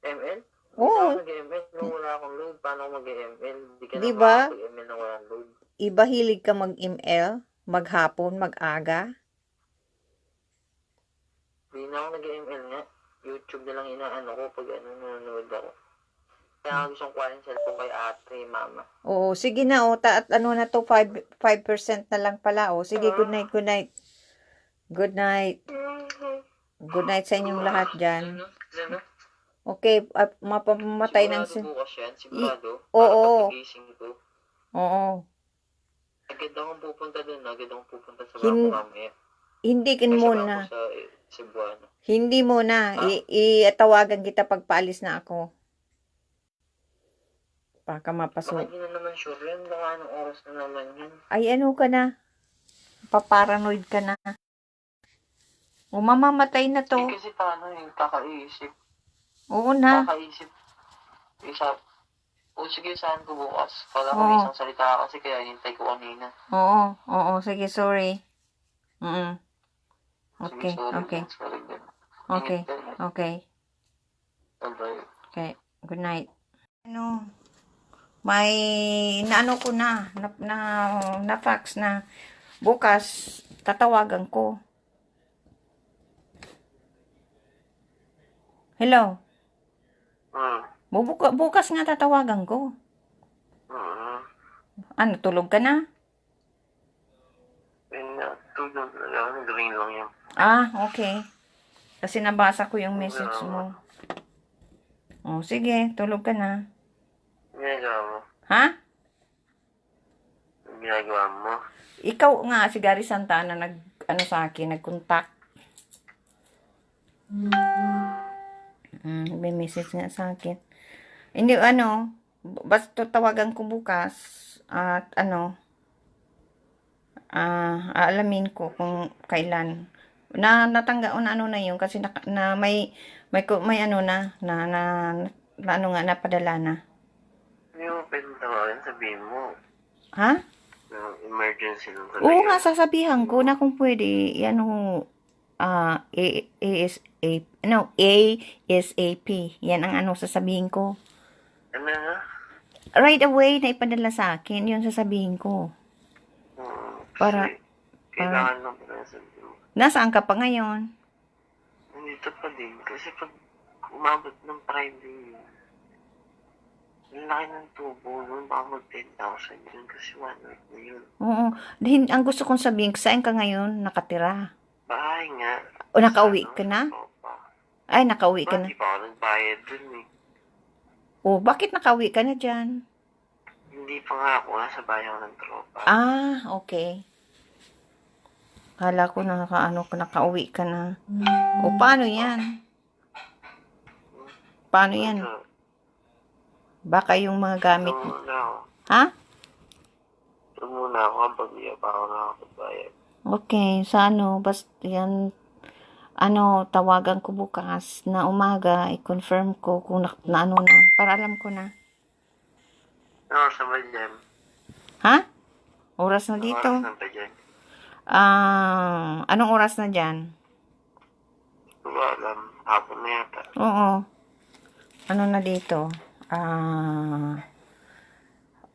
ML? Oo. Hindi ako mag-ML. Nung wala akong load, paano ako mag-ML? Hindi ka Di na ba? makapag-ML na walang load. Iba hilig ka mag-email, maghapon, mag-aga. Hindi na ako nag-ML nga. YouTube na lang inaano ko pag nanonood ako. Kaya ako gustong kuha yung cellphone kay ate, mama. Oo, sige na, o, at ano na to, 5% na lang pala, o. Sige, good night, good night. Good night. Good night sa inyong lahat dyan. Ano? Okay, mapamatay ng... Sigurado bukas yan, sigurado. Oo. Para pag-gising ko. Oo. Agad akong pupunta doon, agad akong pupunta sa Hin- bangko mamaya. Hindi kin Kasi muna. bangko sa Cebuana. Hindi muna. Itawagan kita pag paalis na ako. Baka Baka mapasok. hindi na naman sure yan, baka anong oras na naman yan. Ay, ano ka na? Paparanoid ka na. O, mamamatay na to. Kasi paano yung kakaisip? Oo na. Kakaisip. O sige, saan ko bukas? Kala ko Oo. may isang salita kasi kaya hintay ko kanina. Oo, sige, sorry. Okay, Sorry okay, din, sorry din. okay, Ingat ka. okay, Bye-bye. okay. Good night. Ano, may naano ko na fax na bukas tatawagan ko. Hello. Bukas nga tatawagan ko. Ano, tulog ka na? Tulog na lang, gawin lang yan. Okay. Kasi nabasa ko yung message mo. Sige, tulog ka na. Ginagawa mo? Ha? Ginagawa mo? Ikaw nga, si Gary Santana, sa akin, nag-contact. May message nga sa akin. Hindi, basta tawagan ko bukas, at aalamin ko kung kailan. Natangga na yun, kasi napadala na. Hindi mo pwedeng tawagan, sabihin mo. Ha? Emergency lang talaga. Oo nga, sasabihan ko na kung pwede, ASAP. Yan ang sasabihin ko. Ano nga? Right away na ipadala sa akin, yun sasabihin ko. Para, Kailangan lang pala sabihin mo. nasaan ka pa ngayon? Nandito pa din. Kasi pag umabot ng Friday, ang laki ng tubo nun, baka mag 10,000 yun kasi 1 week na yun. Oo. Ang gusto kong sabihin, saan ka ngayon nakatira? Bahay nga. O nakauwi ka na? Tropa. Ay, nakauwi ka na. Hindi pa ako nagbayad dun eh. Bakit nakauwi ka na dyan? Hindi pa nga ako nasa bahay ako ng tropa. Okay. Kala ko nakauwi ka na. Paano yan? Paano yan? Baka yung mga gamit mo. Muna ako. Ha? Muna ako kapag di pa ako nakakapagbayad. Okay, basta yan, tawagan ko bukas na umaga, i-confirm ko kung na para alam ko na. Ano sa ba dyan? Ha? Oras na dito? Ano ba dyan? Anong oras na dyan? Wala alam. Hapon na yata. Oo. Ano na dito?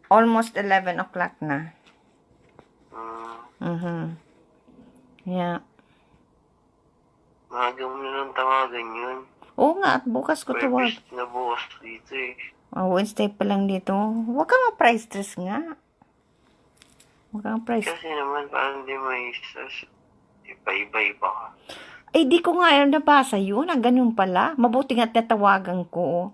Almost 11 o'clock na. Yeah. Maaga mo na lang tawagan yun. Oo nga, at bukas ko tawag. Pwede na bukas dito eh. Wednesday pa lang dito. Huwag kang ma-price stress nga. Huwag kang price. Kasi naman parang di may iba-iba ka. Di ko nga nabasa yun. Ganun pala. Mabuti nga tatawagan ko.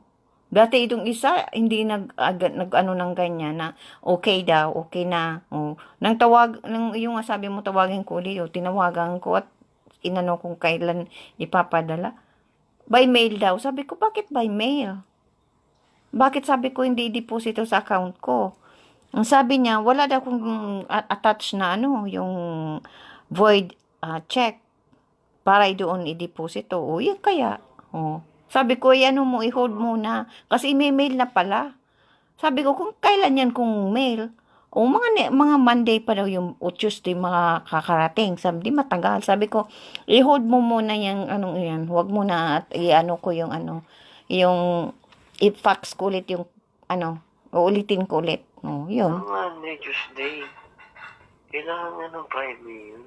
Dati itong isa, hindi nag-ano ng ganyan na okay daw, okay na. Yung sabi mo tawagin ko ulit, tinawagan ko at inano kung kailan ipapadala. By mail daw. Sabi ko, bakit by mail? Bakit sabi ko hindi deposito sa account ko? Ang sabi niya, wala daw kung attach na yung void check para doon i-deposito. Yan kaya. Sabi ko, i-hold muna. Kasi i-mail na pala. Sabi ko, kung kailan yan kung mail? Mga Monday pa daw yung, o Tuesday mga kakarating. Sabi, di matagal. Sabi ko, i-hold mo muna yung, yan. Huwag mo na, at ko yung, yung, i-fax ko ulit yung, uulitin ko ulit. Yun. Monday, Tuesday. Kailangan nga ng Friday yun.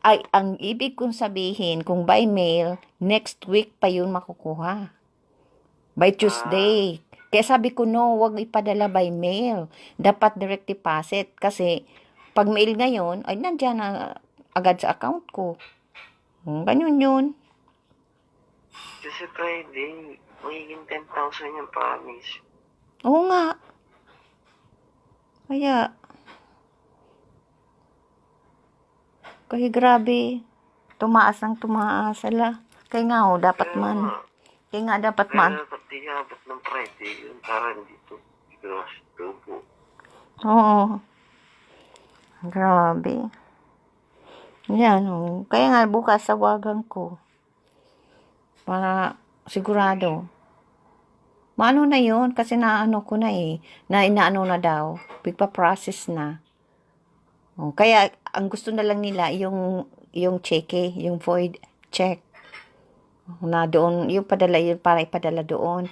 Ay, ang ibig kong sabihin, kung by mail, next week pa yun makukuha. By Tuesday. Kaya sabi ko, no, wag ipadala by mail. Dapat direct deposit. Kasi, pag mail ngayon, ay nandyan na agad sa account ko. Ganyan yun. Kasi Friday, magiging 10,000 yung promise. Oo nga. Kaya grabe. Tumaas ang tumaas. Kaya nga, dapat man. Kaya nga, dapat man. Kaya dapat di abot ng Friday yun. Para dito. Gross tubo. Oo. Grabe. Yan, Kaya nga, bukas tawagan ko. Para sigurado. Maano na yun? Kasi naano ko na na inaano na daw. Bigpa-process na. Kaya, ang gusto na lang nila, yung yung cheque, yung void check. Na doon, yung padala, yun para ipadala doon.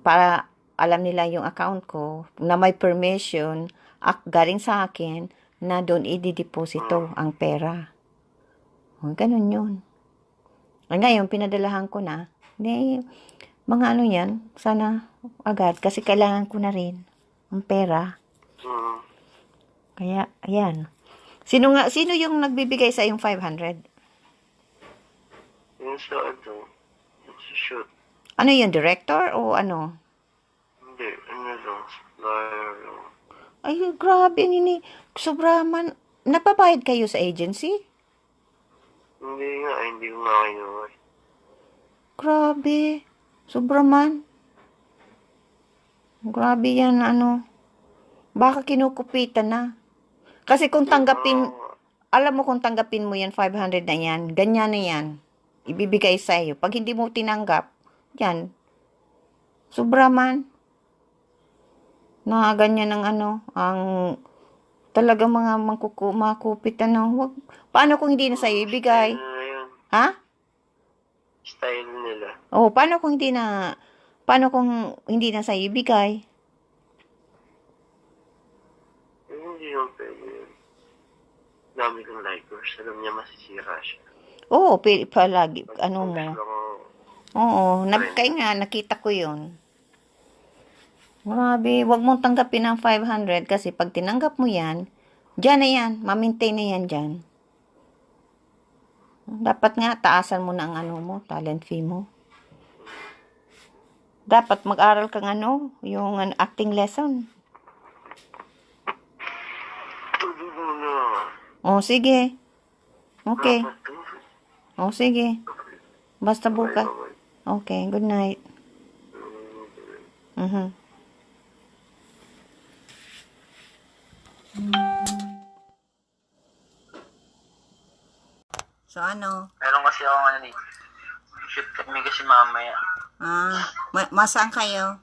Para alam nila yung account ko, na may permission, galing sa akin, na doon i-deposito ang pera. Ganun yun. Ngayon, pinadalahan ko na. Mga ano yan, sana agad, kasi kailangan ko na rin ang pera. Kaya, ayan. Sino yung nagbibigay sa yung 500? Yung sa ano, sa shoot. Ano yun, director o ano? Hindi, ano lang, supplier lang. Ay, grabe nini. Sobra man. Napabayad kayo sa agency? Hindi ko nga kinuha. Grabe. Sobra man. Grabe yan, ano. Baka kinukupitan na. Kasi kung tanggapin, alam mo kung tanggapin mo yan, 500 na yan, ganyan na yan. Ibibigay sa iyo. Pag hindi mo tinanggap, yan. Sobra man. Na ganyan ang ano, ang talaga mga makupit ano. Wag, paano kung hindi na sa'yo ibigay? Ha? Style nila. Oh, paano kung hindi na sa'yo ibigay? Hindi yung pwede yun. Dami kong likers. Alam niya masisira siya. Oo, palagi, ano mo. Lang, Oo, kaya nga, nakita ko yun. Grabe, wag mong tanggapin ang 500 kasi pag tinanggap mo yan, dyan na yan, ma-maintain na yan dyan. Dapat nga, taasan mo na ang ano mo, talent fee mo. Dapat mag-aral kang ano, yung acting lesson. tuloy mo na. Oh, sige. Okay. Dapat to. Oh, sige. Basta bukas. Bye-bye. Okay, good night. Mhm. So, ano? Meron kasi ako ano ni. Shoot kami kasi mamaya. Masaan kayo?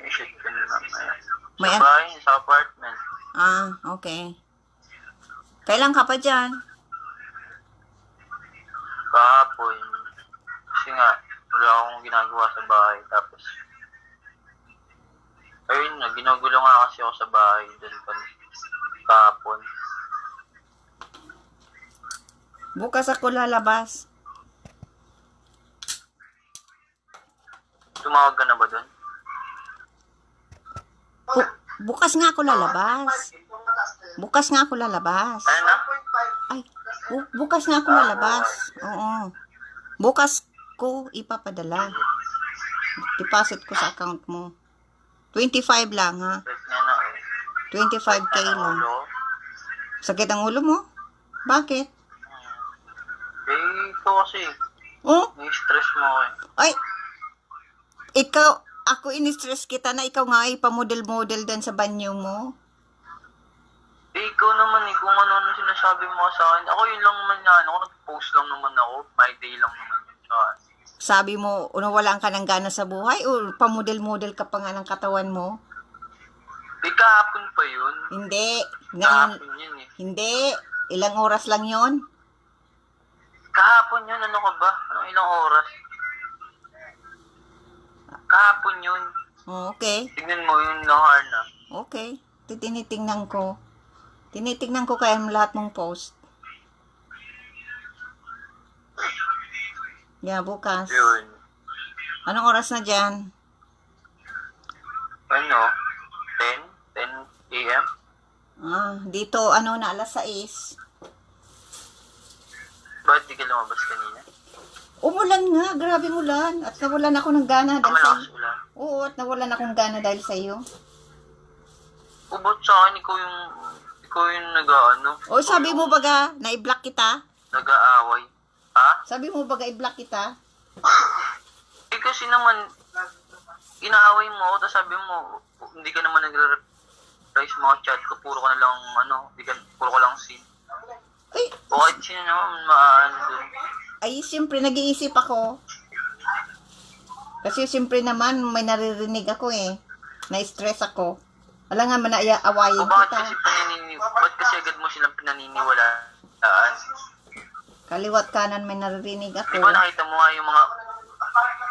Shoot kami mamaya. May Sa bahay, sa apartment. Okay. Kailan ka pa dyan? Kahapon. Kasi nga, wala akong ginagawa sa bahay. Tapos, ayun na, ginugulo nga kasi ako sa bahay. Doon pa kahapon. Bukas ako lalabas. Tumawag ka na ba doon? Bukas nga ako lalabas. Bukas nga ako lalabas. Ano na? Ay, bukas nga ako lalabas. Oo. Bukas ko ipapadala. Deposit ko sa account mo. 25 lang, ha? Wait nga na. 25K lang. Ulo. Sakit ang ulo mo? Bakit? Ito kasi, Oh, may stress mo ako eh. ay, ako in-stress kita na ikaw nga ay pamodel-model din sa banyo mo. Ikaw naman eh, kung ano sinasabi mo sa akin. Ako yun lang naman yan. Ako nag-post lang naman ako. My day lang naman yun. Sabi mo, nawalan ka ng gana sa buhay o pamodel-model ka pa nga ng katawan mo? Kahapon pa yun. Hindi. Ngayon, Kahapon yun eh. hindi. Ilang oras lang yon? Kahapon yun, ano ka ba? Anong ilang oras? Kahapon yun. Oh, okay. Tignan mo yun lahar na. Okay. Tinitingnan ko. Tinitingnan ko kaya lahat mong post. Yeah, bukas. Yun. Anong oras na dyan? Ano? 10 a.m.? Dito, na, alas 6. Ba't di ka lumabas kanina? Umulan nga, grabe mulan. At nawalan ako ng gana dahil Malakas sa'yo. ulan. Oo, at nawalan akong gana dahil sa'yo. Ba't sa akin, ikaw yung nag-ano? O, sabi mo baga, na-i-block kita? Nag-aaway. Ha? Sabi mo baga, i-block kita? Kasi naman, inaaway mo ako, tapos sabi mo, hindi ka naman nagre-reply sa mga chat ko, puro ka na lang, puro ka lang sin. Ay, O kahit sino naman, maano dun. ay, siyempre, nag-iisip ako. Kasi siyempre naman, may naririnig ako eh. Na-stress ako. Alam nga, O manaawayin bakit kita. kasi ba't kasi agad mo silang pinaniniwala? Saan? Kaliwat kanan may naririnig Di ako. ba nakita mo nga yung mga...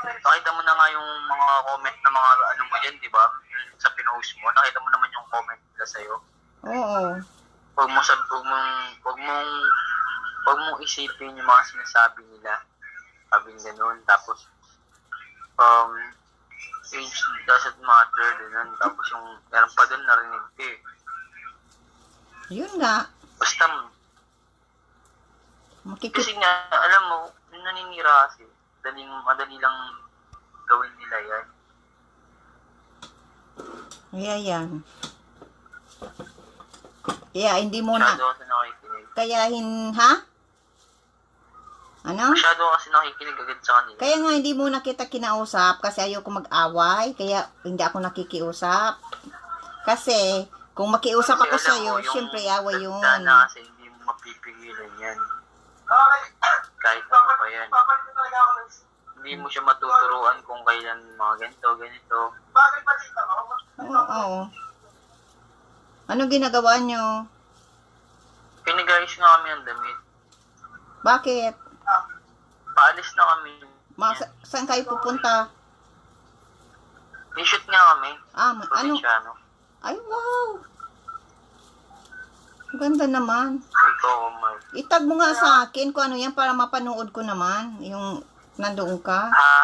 Nakita mo na nga yung mga comment na mga ano mo yan, di ba? Yung sa pinost mo. Nakita mo naman yung comment nila sa'yo. Oo. Huwag mong isipin yung mga sinasabi nila. Sabi gano'n. Tapos, age doesn't matter. Ganun. Tapos yung meron pa doon narinig ko eh. Yun nga. Basta, kasi nga, alam mo, naninira kasi. Madali lang gawin nila yan. Kaya yan. Kaya hindi mo na. Masyado kasi nakikinig. Kaya ha? Ano? Masyado kasi nakikinig agad sa kanila. Kaya nga hindi mo na kita kinausap kasi ayoko mag-away. Kaya hindi ako nakikiusap. Kasi kung makiusap ako Kasi sa alam iyo, mo, yung syempre away yun. tanda na kasi hindi mo mapipigilan yan. Kahit ano pa yan. Hindi mo siya matuturuan kung kailan mga ganito. Oo. Ano ginagawa nyo? Pinag-ayos nga kami ang damit. Bakit? Paalis na kami. Saan kayo pupunta? May-shoot nga kami. Ano? Probinsyano. Ay, wow! Ang ganda naman. Ikaw, Omar. Itag mo nga sa akin kung ano yan para mapanood ko naman. Yung nandoon ka. Ha?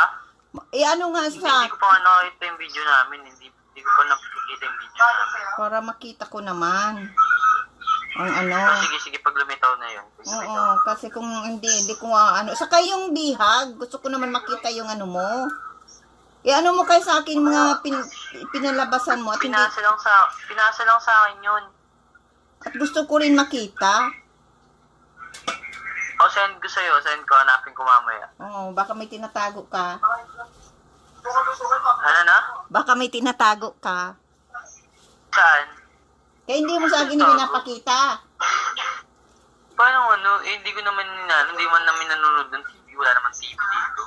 Ano nga Hindi sa ko pa nga nakita yung video namin. Hindi ko pa nakikita yung video namin. para makita ko naman. Ang ano. Sige, pag lumitaw na yun. Oo, kasi kung hindi ko ano. Saka yung bihag, gusto ko naman makita yung ano mo. Ano mo kay sa akin mga pinalabasan mo at hindi, Pinasa lang sa akin yun. at gusto ko rin makita. O, send ko sa'yo. Send ko. Hanapin ko mamaya. Oo, baka may tinatago ka. Ano na? Baka may tinatago ka. Saan? Kaya hindi mo sa akin pinapakita. Paano ano? Hindi ko naman hindi man namin nanonood ng TV. Wala naman TV dito.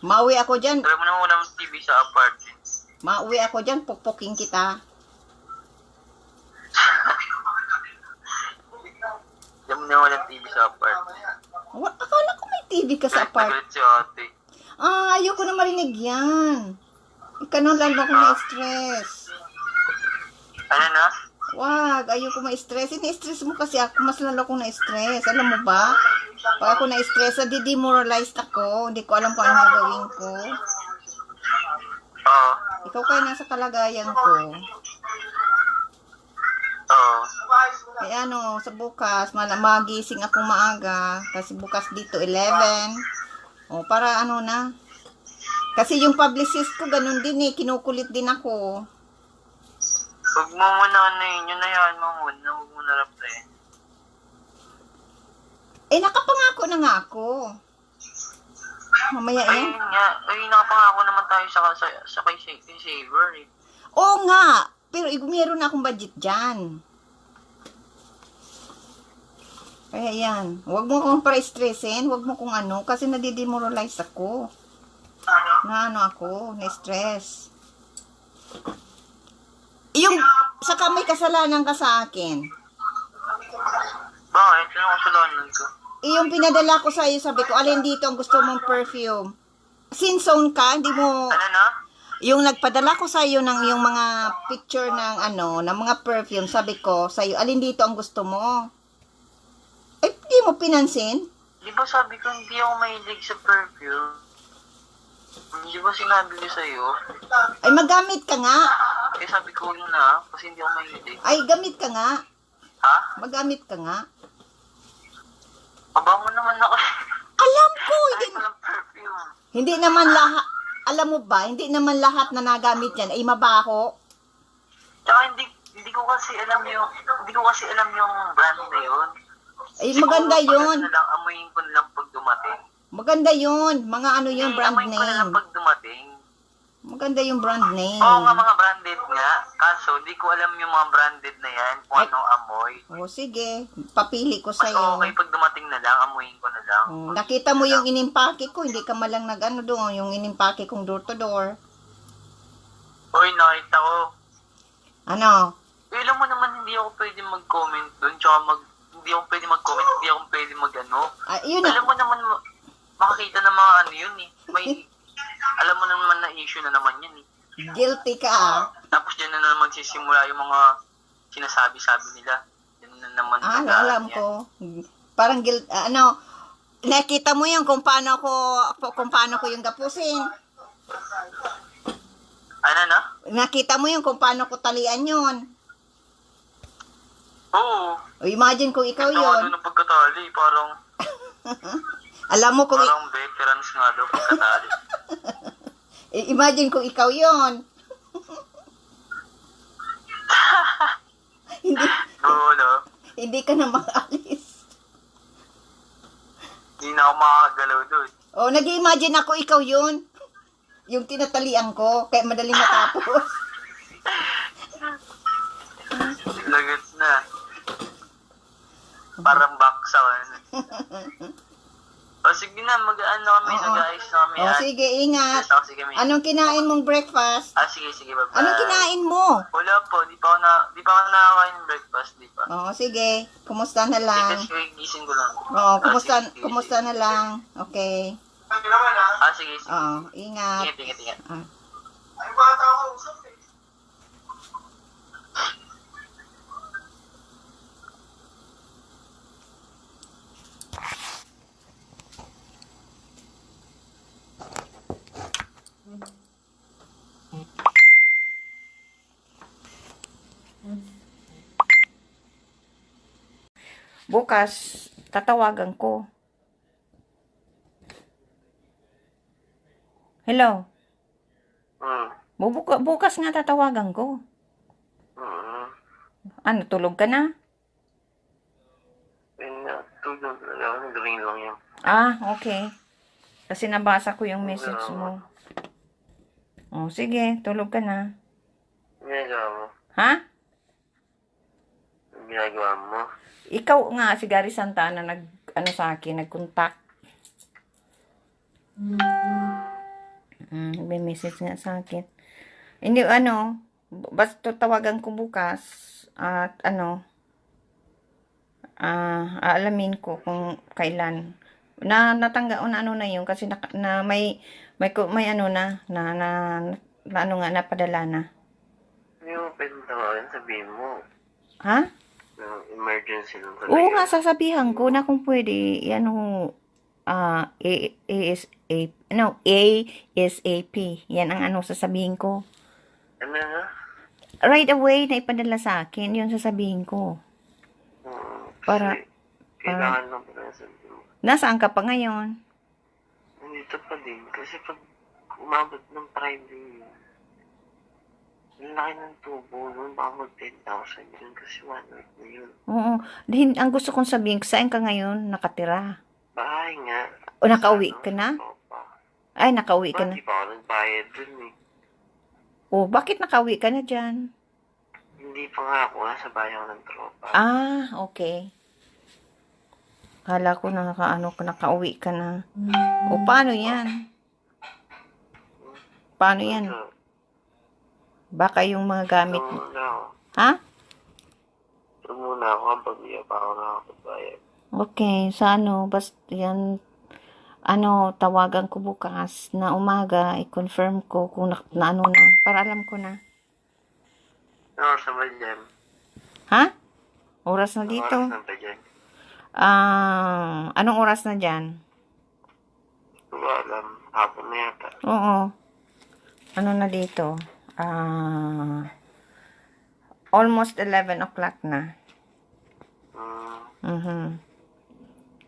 Mauwi ako dyan. Wala mo naman wala naman TV sa apartment. Mauwi ako dyan, pukpukin kita. Wala mo naman walang TV sa apartment. Akala ko may TV ka sa apart. Nagalit si ate. Ayoko na marinig yan. Ikaw na lalo ako na-stress. Ano na? Wag, ayoko ma-stress. Ini-stress mo kasi ako, mas lalo akong na-stress. Alam mo ba? Pag ako na-stress, demoralized ako. Hindi ko alam kung anong gagawin ko. Oo. Ikaw kaya nasa kalagayan ko. Oo. Kaya sa bukas, magising akong maaga. Kasi bukas dito, 11. Para na. Kasi yung publicist ko, ganun din kinukulit din ako. Huwag mo muna yun na yan mo muna. Huwag mo na reply. Nakapangako na nga ako. Mamaya yan. Ayun nga. Nakapangako naman tayo sa kay Saver eh. Oo nga. Pero meron na akong budget dyan. Kaya yan. Huwag mo akong para-stressin. Huwag mo kung ano. Kasi nadidemoralize ako. Na-stress. Saka may kasalanan ka sa akin. Bakit? Ano kasalanan ko? Yung pinadala ko sa'yo, sabi ko, alin dito ang gusto mong perfume? Sinzone ka, hindi mo... Ano na? Yung nagpadala ko sa'yo ng yung mga picture ng ng mga perfume, sabi ko sa'yo, alin dito ang gusto mo? Hindi mo pinansin? Di ba sabi ko hindi ako mahilig sa perfume? Di ba sinabi ko sa'yo? Ay, magamit ka nga. Sabi ko na, kasi hindi ako mahilig. Ay, gamit ka nga. Ha? Magamit ka nga. Aba mo naman ako. Alam ko, Ay, walang perfume. hindi naman lahat, alam mo ba, hindi naman lahat na nagamit yan ay mabaho. Tsaka hindi ko kasi alam yung brand na yun. Ay, Siguro maganda pag yun. ano lang, amuyin ko na lang pag dumating. Maganda yun. Mga yung brand Amuyin ko na lang name. pag dumating. Maganda yung brand name. Oo nga, mga branded nga. Kaso, di ko alam yung mga branded na yan, kung Ay. anong amoy. Sige, papili ko Mas sa'yo. okay pag dumating na lang, amuyin ko na lang. Nakita mo yung inimpake ko, hindi ka malang doon, yung inimpake kong door to door. Uy, nakita ko. Ano? Alam mo naman, hindi ako pwede mag-comment doon, tsaka hindi ako pwede mag-comment, hindi ako pwede mag-ano. Yun Alam na. mo naman, makakita ng mga ano yun eh. May, alam mo naman na issue na naman yun eh. Guilty ka ah. Tapos dyan na naman sisimula yung mga sinasabi-sabi nila. Yan na naman. Alam yan. ko. Parang nakita mo yung kung paano ko yung gapusin. Ano na? Nakita mo yung kung paano ko talian yun. Oo. O imagine kung ikaw Ito yun. ano ng pagkatali, parang Alam mo kung veterans nga daw pagkatali. imagine kung ikaw yun. hindi Oo, no? hindi ka na makaalis. Hindi na ako makakagalaw doon. O nag-imagine ako ikaw yun. Yung tinatalian ko kaya madaling matapos. Lagat na. Parang baksa. Ano. O sige na, mag-ano kami, Oo. nag-ayos na kami. O sige, ingat. Sige kami. Anong kinain mong breakfast? Sige, bye-bye. Anong kinain mo? Wala po, di pa ako nakakain ng breakfast, di pa. O sige, kumusta na lang? Kasi gising ko lang. Oo, Sige. kumusta na lang? Okay. Sige. Oo, ingat. Ingat. Ah. Ay, bata ako usap eh. Bukas, tatawagan ko. Hello? Bukas nga tatawagan ko. Ano, tulog ka na? Tulog na lang, gawin lang yan. Okay. Kasi nabasa ko yung message mo. Sige, tulog ka na. Ginagawa mo? Ha? Ginagawa mo? Ikaw nga, si Gary Santana, sa akin, nag-contact. May message nga sa akin. Hindi, basta tawagan ko bukas, at aalamin ko kung kailan. Na yun, kasi napadala na. Hindi mo pwede tawagan, sabihin mo. Ha? Emergency lang talaga. Oo nga, sasabihan ko na kung pwede, ASAP. Yan ang sasabihin ko. Ano na? Right away, na ipadala sa akin, yun sasabihin ko. Para, Kailangan lang pa na sabihin mo. nasaan ka pa ngayon? Nandito pa din. Kasi pag umabot ng Friday, ang laki ng tubo nun, baka mag 10,000 yun kasi 1 week na yun. Oo. Ang gusto kong sabihin, saan ka ngayon nakatira? Bahay nga. O nakauwi ka na? Ay, nakauwi ka na. Hindi pa ako nagbayad dun eh. O, bakit nakauwi ka na dyan? Hindi pa nga ako nasa bahay ako ng tropa. Okay. Kala ko nakauwi ka na. O, paano yan? Paano yan? Baka yung mga gamit mo. Muna ako. Ha? Muna ako kapag hindi pa ako nakakapagbayad. Okay, basta yan, tawagan ko bukas na umaga, i-confirm ko kung na, para alam ko na. Ano oras na ba dyan? Ha? Oras na Ano dito? oras na ba dyan? Anong oras na dyan? Hindi ko alam. Hapon na yata. Oo. Ano na dito? Almost 11 o'clock na.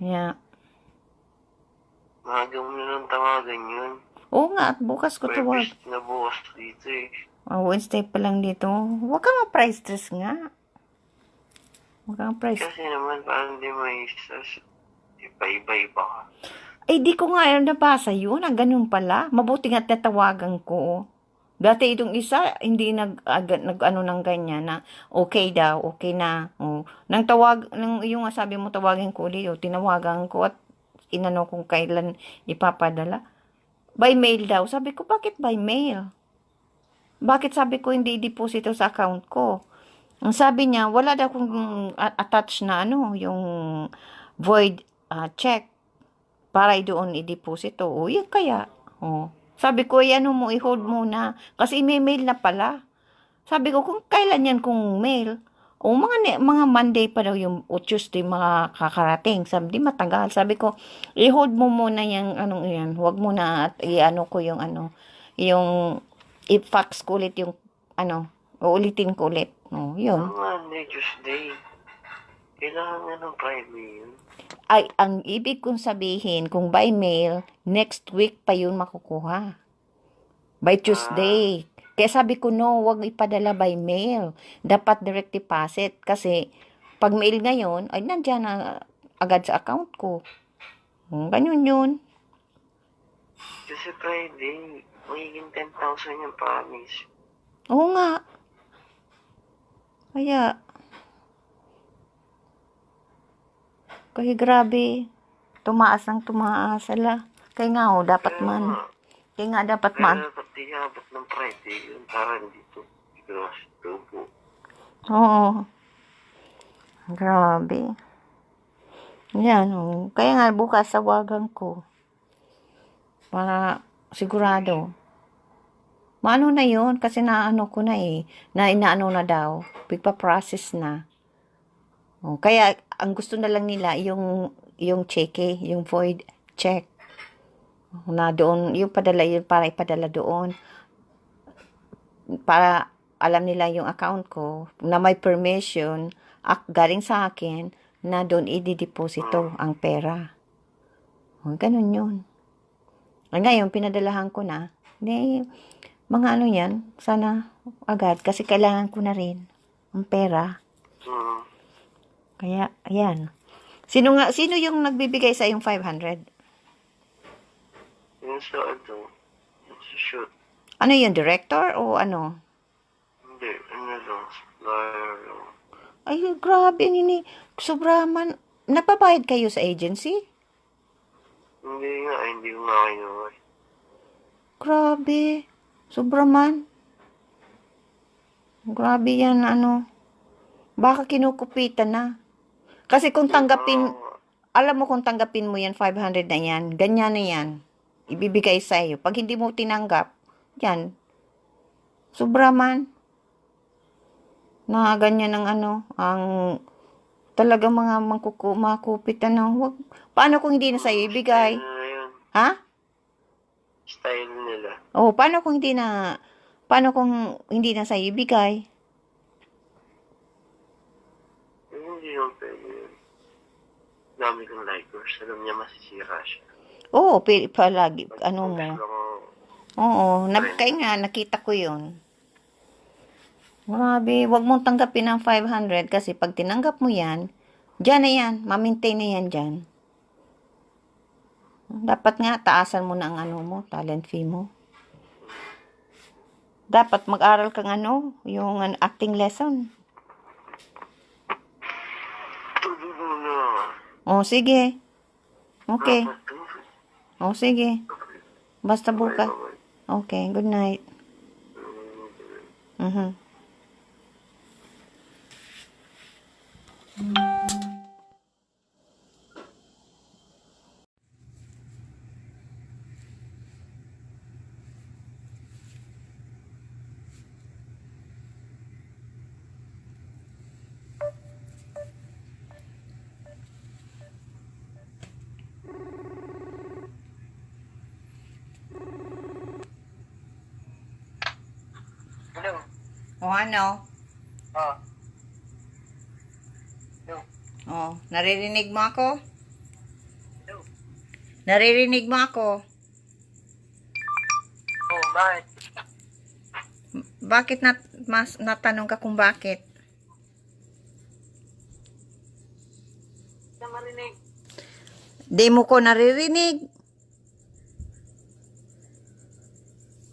Yeah. Maaga mo na lang tawagan yun. Oo nga, at bukas ko tawag. Pwede na bukas dito eh. Wednesday pa lang dito. Huwag kang ma-price stress nga. Huwag kang price. Kasi naman parang di may iba-iba ka. Ay, di ko nga nabasa yun. Ganun pala. Mabuti nga tatawagan ko. Dati itong isa, hindi nag ng ganyan na okay daw, okay na. Yung sabi mo tawagin ko ulit, tinawagan ko at inano kung kailan ipapadala. By mail daw. Sabi ko, bakit by mail? Bakit sabi ko hindi deposito sa account ko? Ang sabi niya, wala daw kung attach na ano, yung void check para doon i-deposito. O, yan kaya. O. Sabi ko, ano mo, i-hold muna. Kasi i-mail na pala. Sabi ko, kung kailan yan kung mail? O, mga Monday pa daw yung, o Tuesday, mga kakarating. Sabi, di matagal. Sabi ko, i-hold mo muna yung, anong yan. Huwag mo na, at i-ano ko yung, yung, i-fax ko ulit yung, uulitin ko ulit. O, yun. Monday, Tuesday. Kailangan nga ng Friday yun. Ay, ang ibig kong sabihin, kung by mail, next week pa yun makukuha. By Tuesday. Kaya sabi ko, no, wag ipadala by mail. Dapat direct deposit. Kasi, pag mail ngayon, ay nandyan na agad sa account ko. Ganyan yun. Kasi Friday, magiging 10,000 yung promise. Oo nga. Kaya grabe. Tumaas ng tumaas. Kaya nga, dapat man. Kaya nga, dapat man. Kaya dapat dihabot ng Friday yun para dito. Gross tubo. Oo. Grabe. Yan, oh. Kaya nga, bukas sawagan ko. Para sigurado. Maano na yun? Kasi naano ko na eh. Inaano na daw. Pagpa-process na. Oh, kaya, ang gusto na lang nila, yung cheque, yung void check. Na doon, yung padala yun para ipadala doon. Para alam nila yung account ko, na may permission, galing sa akin, na doon i-deposito ang pera. Oh, ganun yun. Ngayon, pinadalahan ko na. Mga yan, sana agad. Kasi kailangan ko na rin ang pera. Kaya, ayan. Sino yung nagbibigay sa yung 500? Yung sa shoot. Ano yun, director o ano? Hindi, supplier lang. Ay, grabe, sobra man. Napabayad kayo sa agency? Hindi ko nga kinuha. Grabe. Sobra man. Grabe yan, Baka kinukupitan na. Kasi kung alam mo kung tanggapin mo yan, 500 na yan, ganyan na yan. Ibibigay sa iyo. Pag hindi mo tinanggap, yan. Sobra man. Na ganyan ang ang talaga mga makupitan na. Paano kung hindi na sa iyo ibigay? Ha? Style nila. Oh, paano kung hindi na sa iyo ibigay? Hindi yung pwede yun. Dami kong likers. Alam niya masisira siya. Oo, palagi, mo. Lang, Oo, kaya nga, nakita ko yun. Grabe, wag mong tanggapin ang 500 kasi pag tinanggap mo yan, dyan na yan, ma-maintain na yan dyan. Dapat nga, taasan mo na ang mo, talent fee mo. Dapat mag-aral kang yung acting lesson. Tulog mo na. Oh, sige. Okay. Dapat to. Oh, sige. Basta bukas. Bye-bye. Okay, good night. Hello. O ano? Ah. Hello. Oh, naririnig mo ako? Hello. Naririnig mo ako? Oh, bakit? Bakit natanong ka kung bakit? Hindi marinig. Di mo ko naririnig.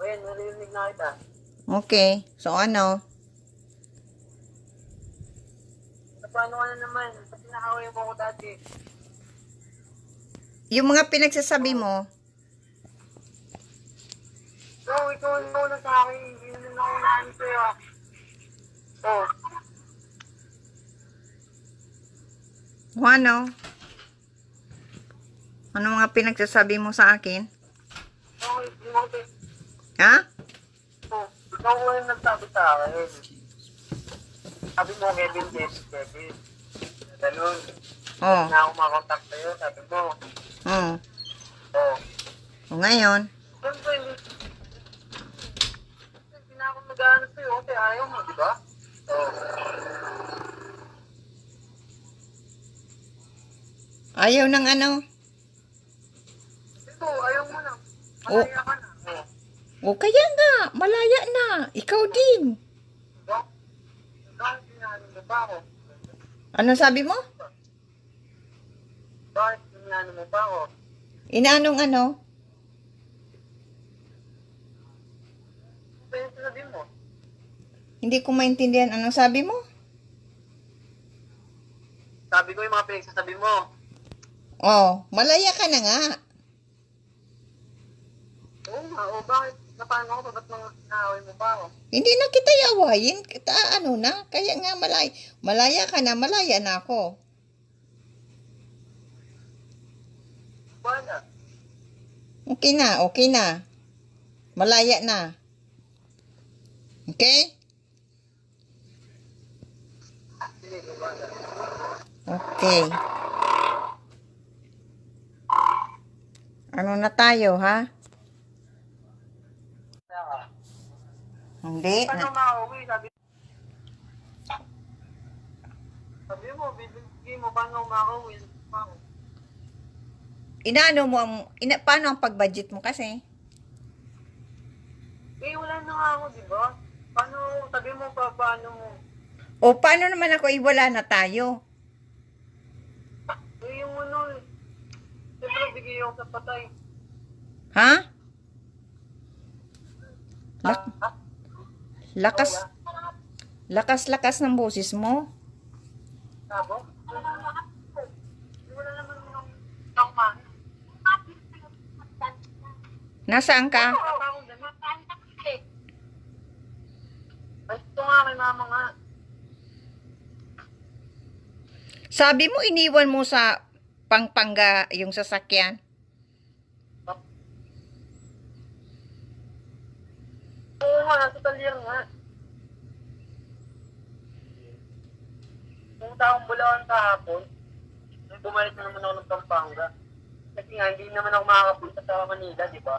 Ayan, naririnig na kita. Okay, so ano? Paano ka na naman? Kasi nakawin mo ako dati. Yung mga pinagsasabi mo, So, ikaw na sa akin. Hindi na ako naan sa'yo. Oh. O ano? Ano mga pinagsasabi mo sa akin? Okay, di mo ko. Ha? Ikaw ko yung nagsabi sa akin. Sabi mo, Kevin. Ganun. Oh. Na ako makakontakt sa'yo, sabi mo. Oh. Oo. O ngayon? Siyempre, hindi na ako mag-ano sa'yo kasi ayaw mo, di ba? Oo. Ayaw ng ano? Ito, ayaw mo na. Malaya ka na. Oo. O kaya nga, malaya na. Ikaw din. Diba? Bakit sinanong mo pa ako? Ano sabi mo? Bakit sinanong mo pa ako? Inanong ano? Ano ba yung sinabi mo? Hindi ko maintindihan. Anong sabi mo? Sabi ko yung mga pinagsasabi mo. Oh, malaya ka na nga. Oo nga, o bakit? Napano ako? Ba't mga naaway mo pa ako? Hindi na kita yawayin. Kita ano na. Kaya nga malaya ka na. Malaya na ako. Wala. Okay na. Okay na. Malaya na. Okay? Sige, wala. Okay. Ano na tayo, ha? Hindi. Paano makauwi? Sabi mo, bibigay mo, paano makauwi? Inaano mo ang... paano ang pag-budget mo kasi? Eh, wala na nga ako, di ba? Paano, sabi mo pa, paano mo? O paano naman ako iwala na tayo? Eh, yung ano, siyempre bigay ako sa patay. Ha? Lakas. Lakas ng boses mo. Sabo? Wala naman yung takma. Nasaan ka? Ay, ito nga kay mama nga. Sabi mo iniwan mo sa Pampanga yung sasakyan. Oo nga, nasa talyer nga. Pumunta akong Bulacan kahapon. Nung bumalik na naman ako ng Pampanga. Kasi nga, hindi naman ako makakapunta sa Manila, di ba?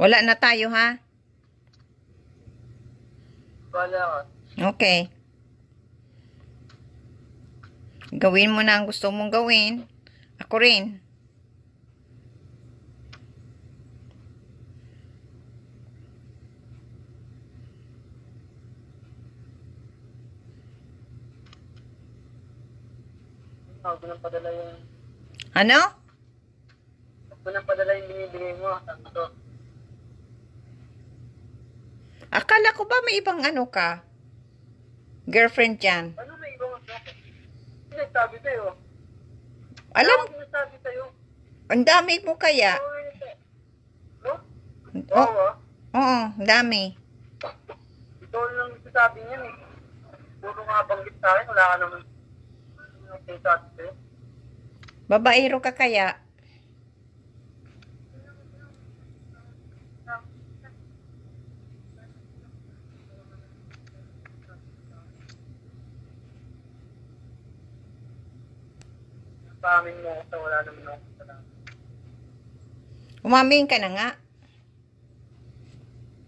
Wala na tayo, ha? Wala ka. Okay. Gawin mo na ang gusto mong gawin. Ako rin. Huwag ko nang padala yung... Ano? Huwag ko nang padala yung binibigay mo. Sabi ko, Akala ko ba may ibang ano ka? Girlfriend dyan. ano na ibang ako? Hindi nagsabi sa'yo. Alam, Ano nagsabi sa'yo? ang dami mo kaya. No? Oh, Oo ah. oo, ang dami. Ito lang sasabi niyan eh. Puro nga banggit sa akin, wala ka naman nagsasabi sa'yo. Babaero ka kaya. Sa amin mo kasi wala naman ako sa Umamin ka na nga.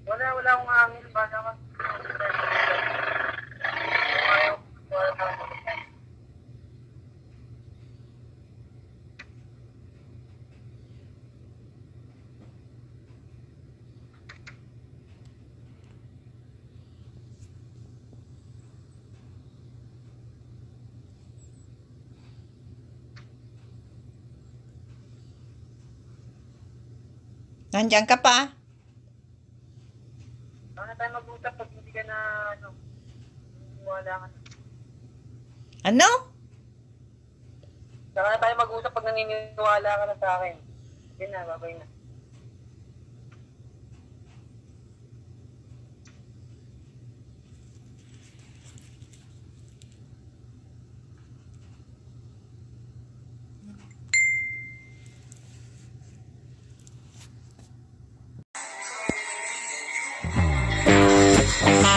wala akong hangin. Bala ka. Ayaw. Wala akong Nandiyan ka pa? Saan na tayo mag-usap pag hindi ka na, ano, wala ka na. Ano? Saan na tayo mag-usap pag naniniwala ka na sa akin. Yun na, babay na. Thank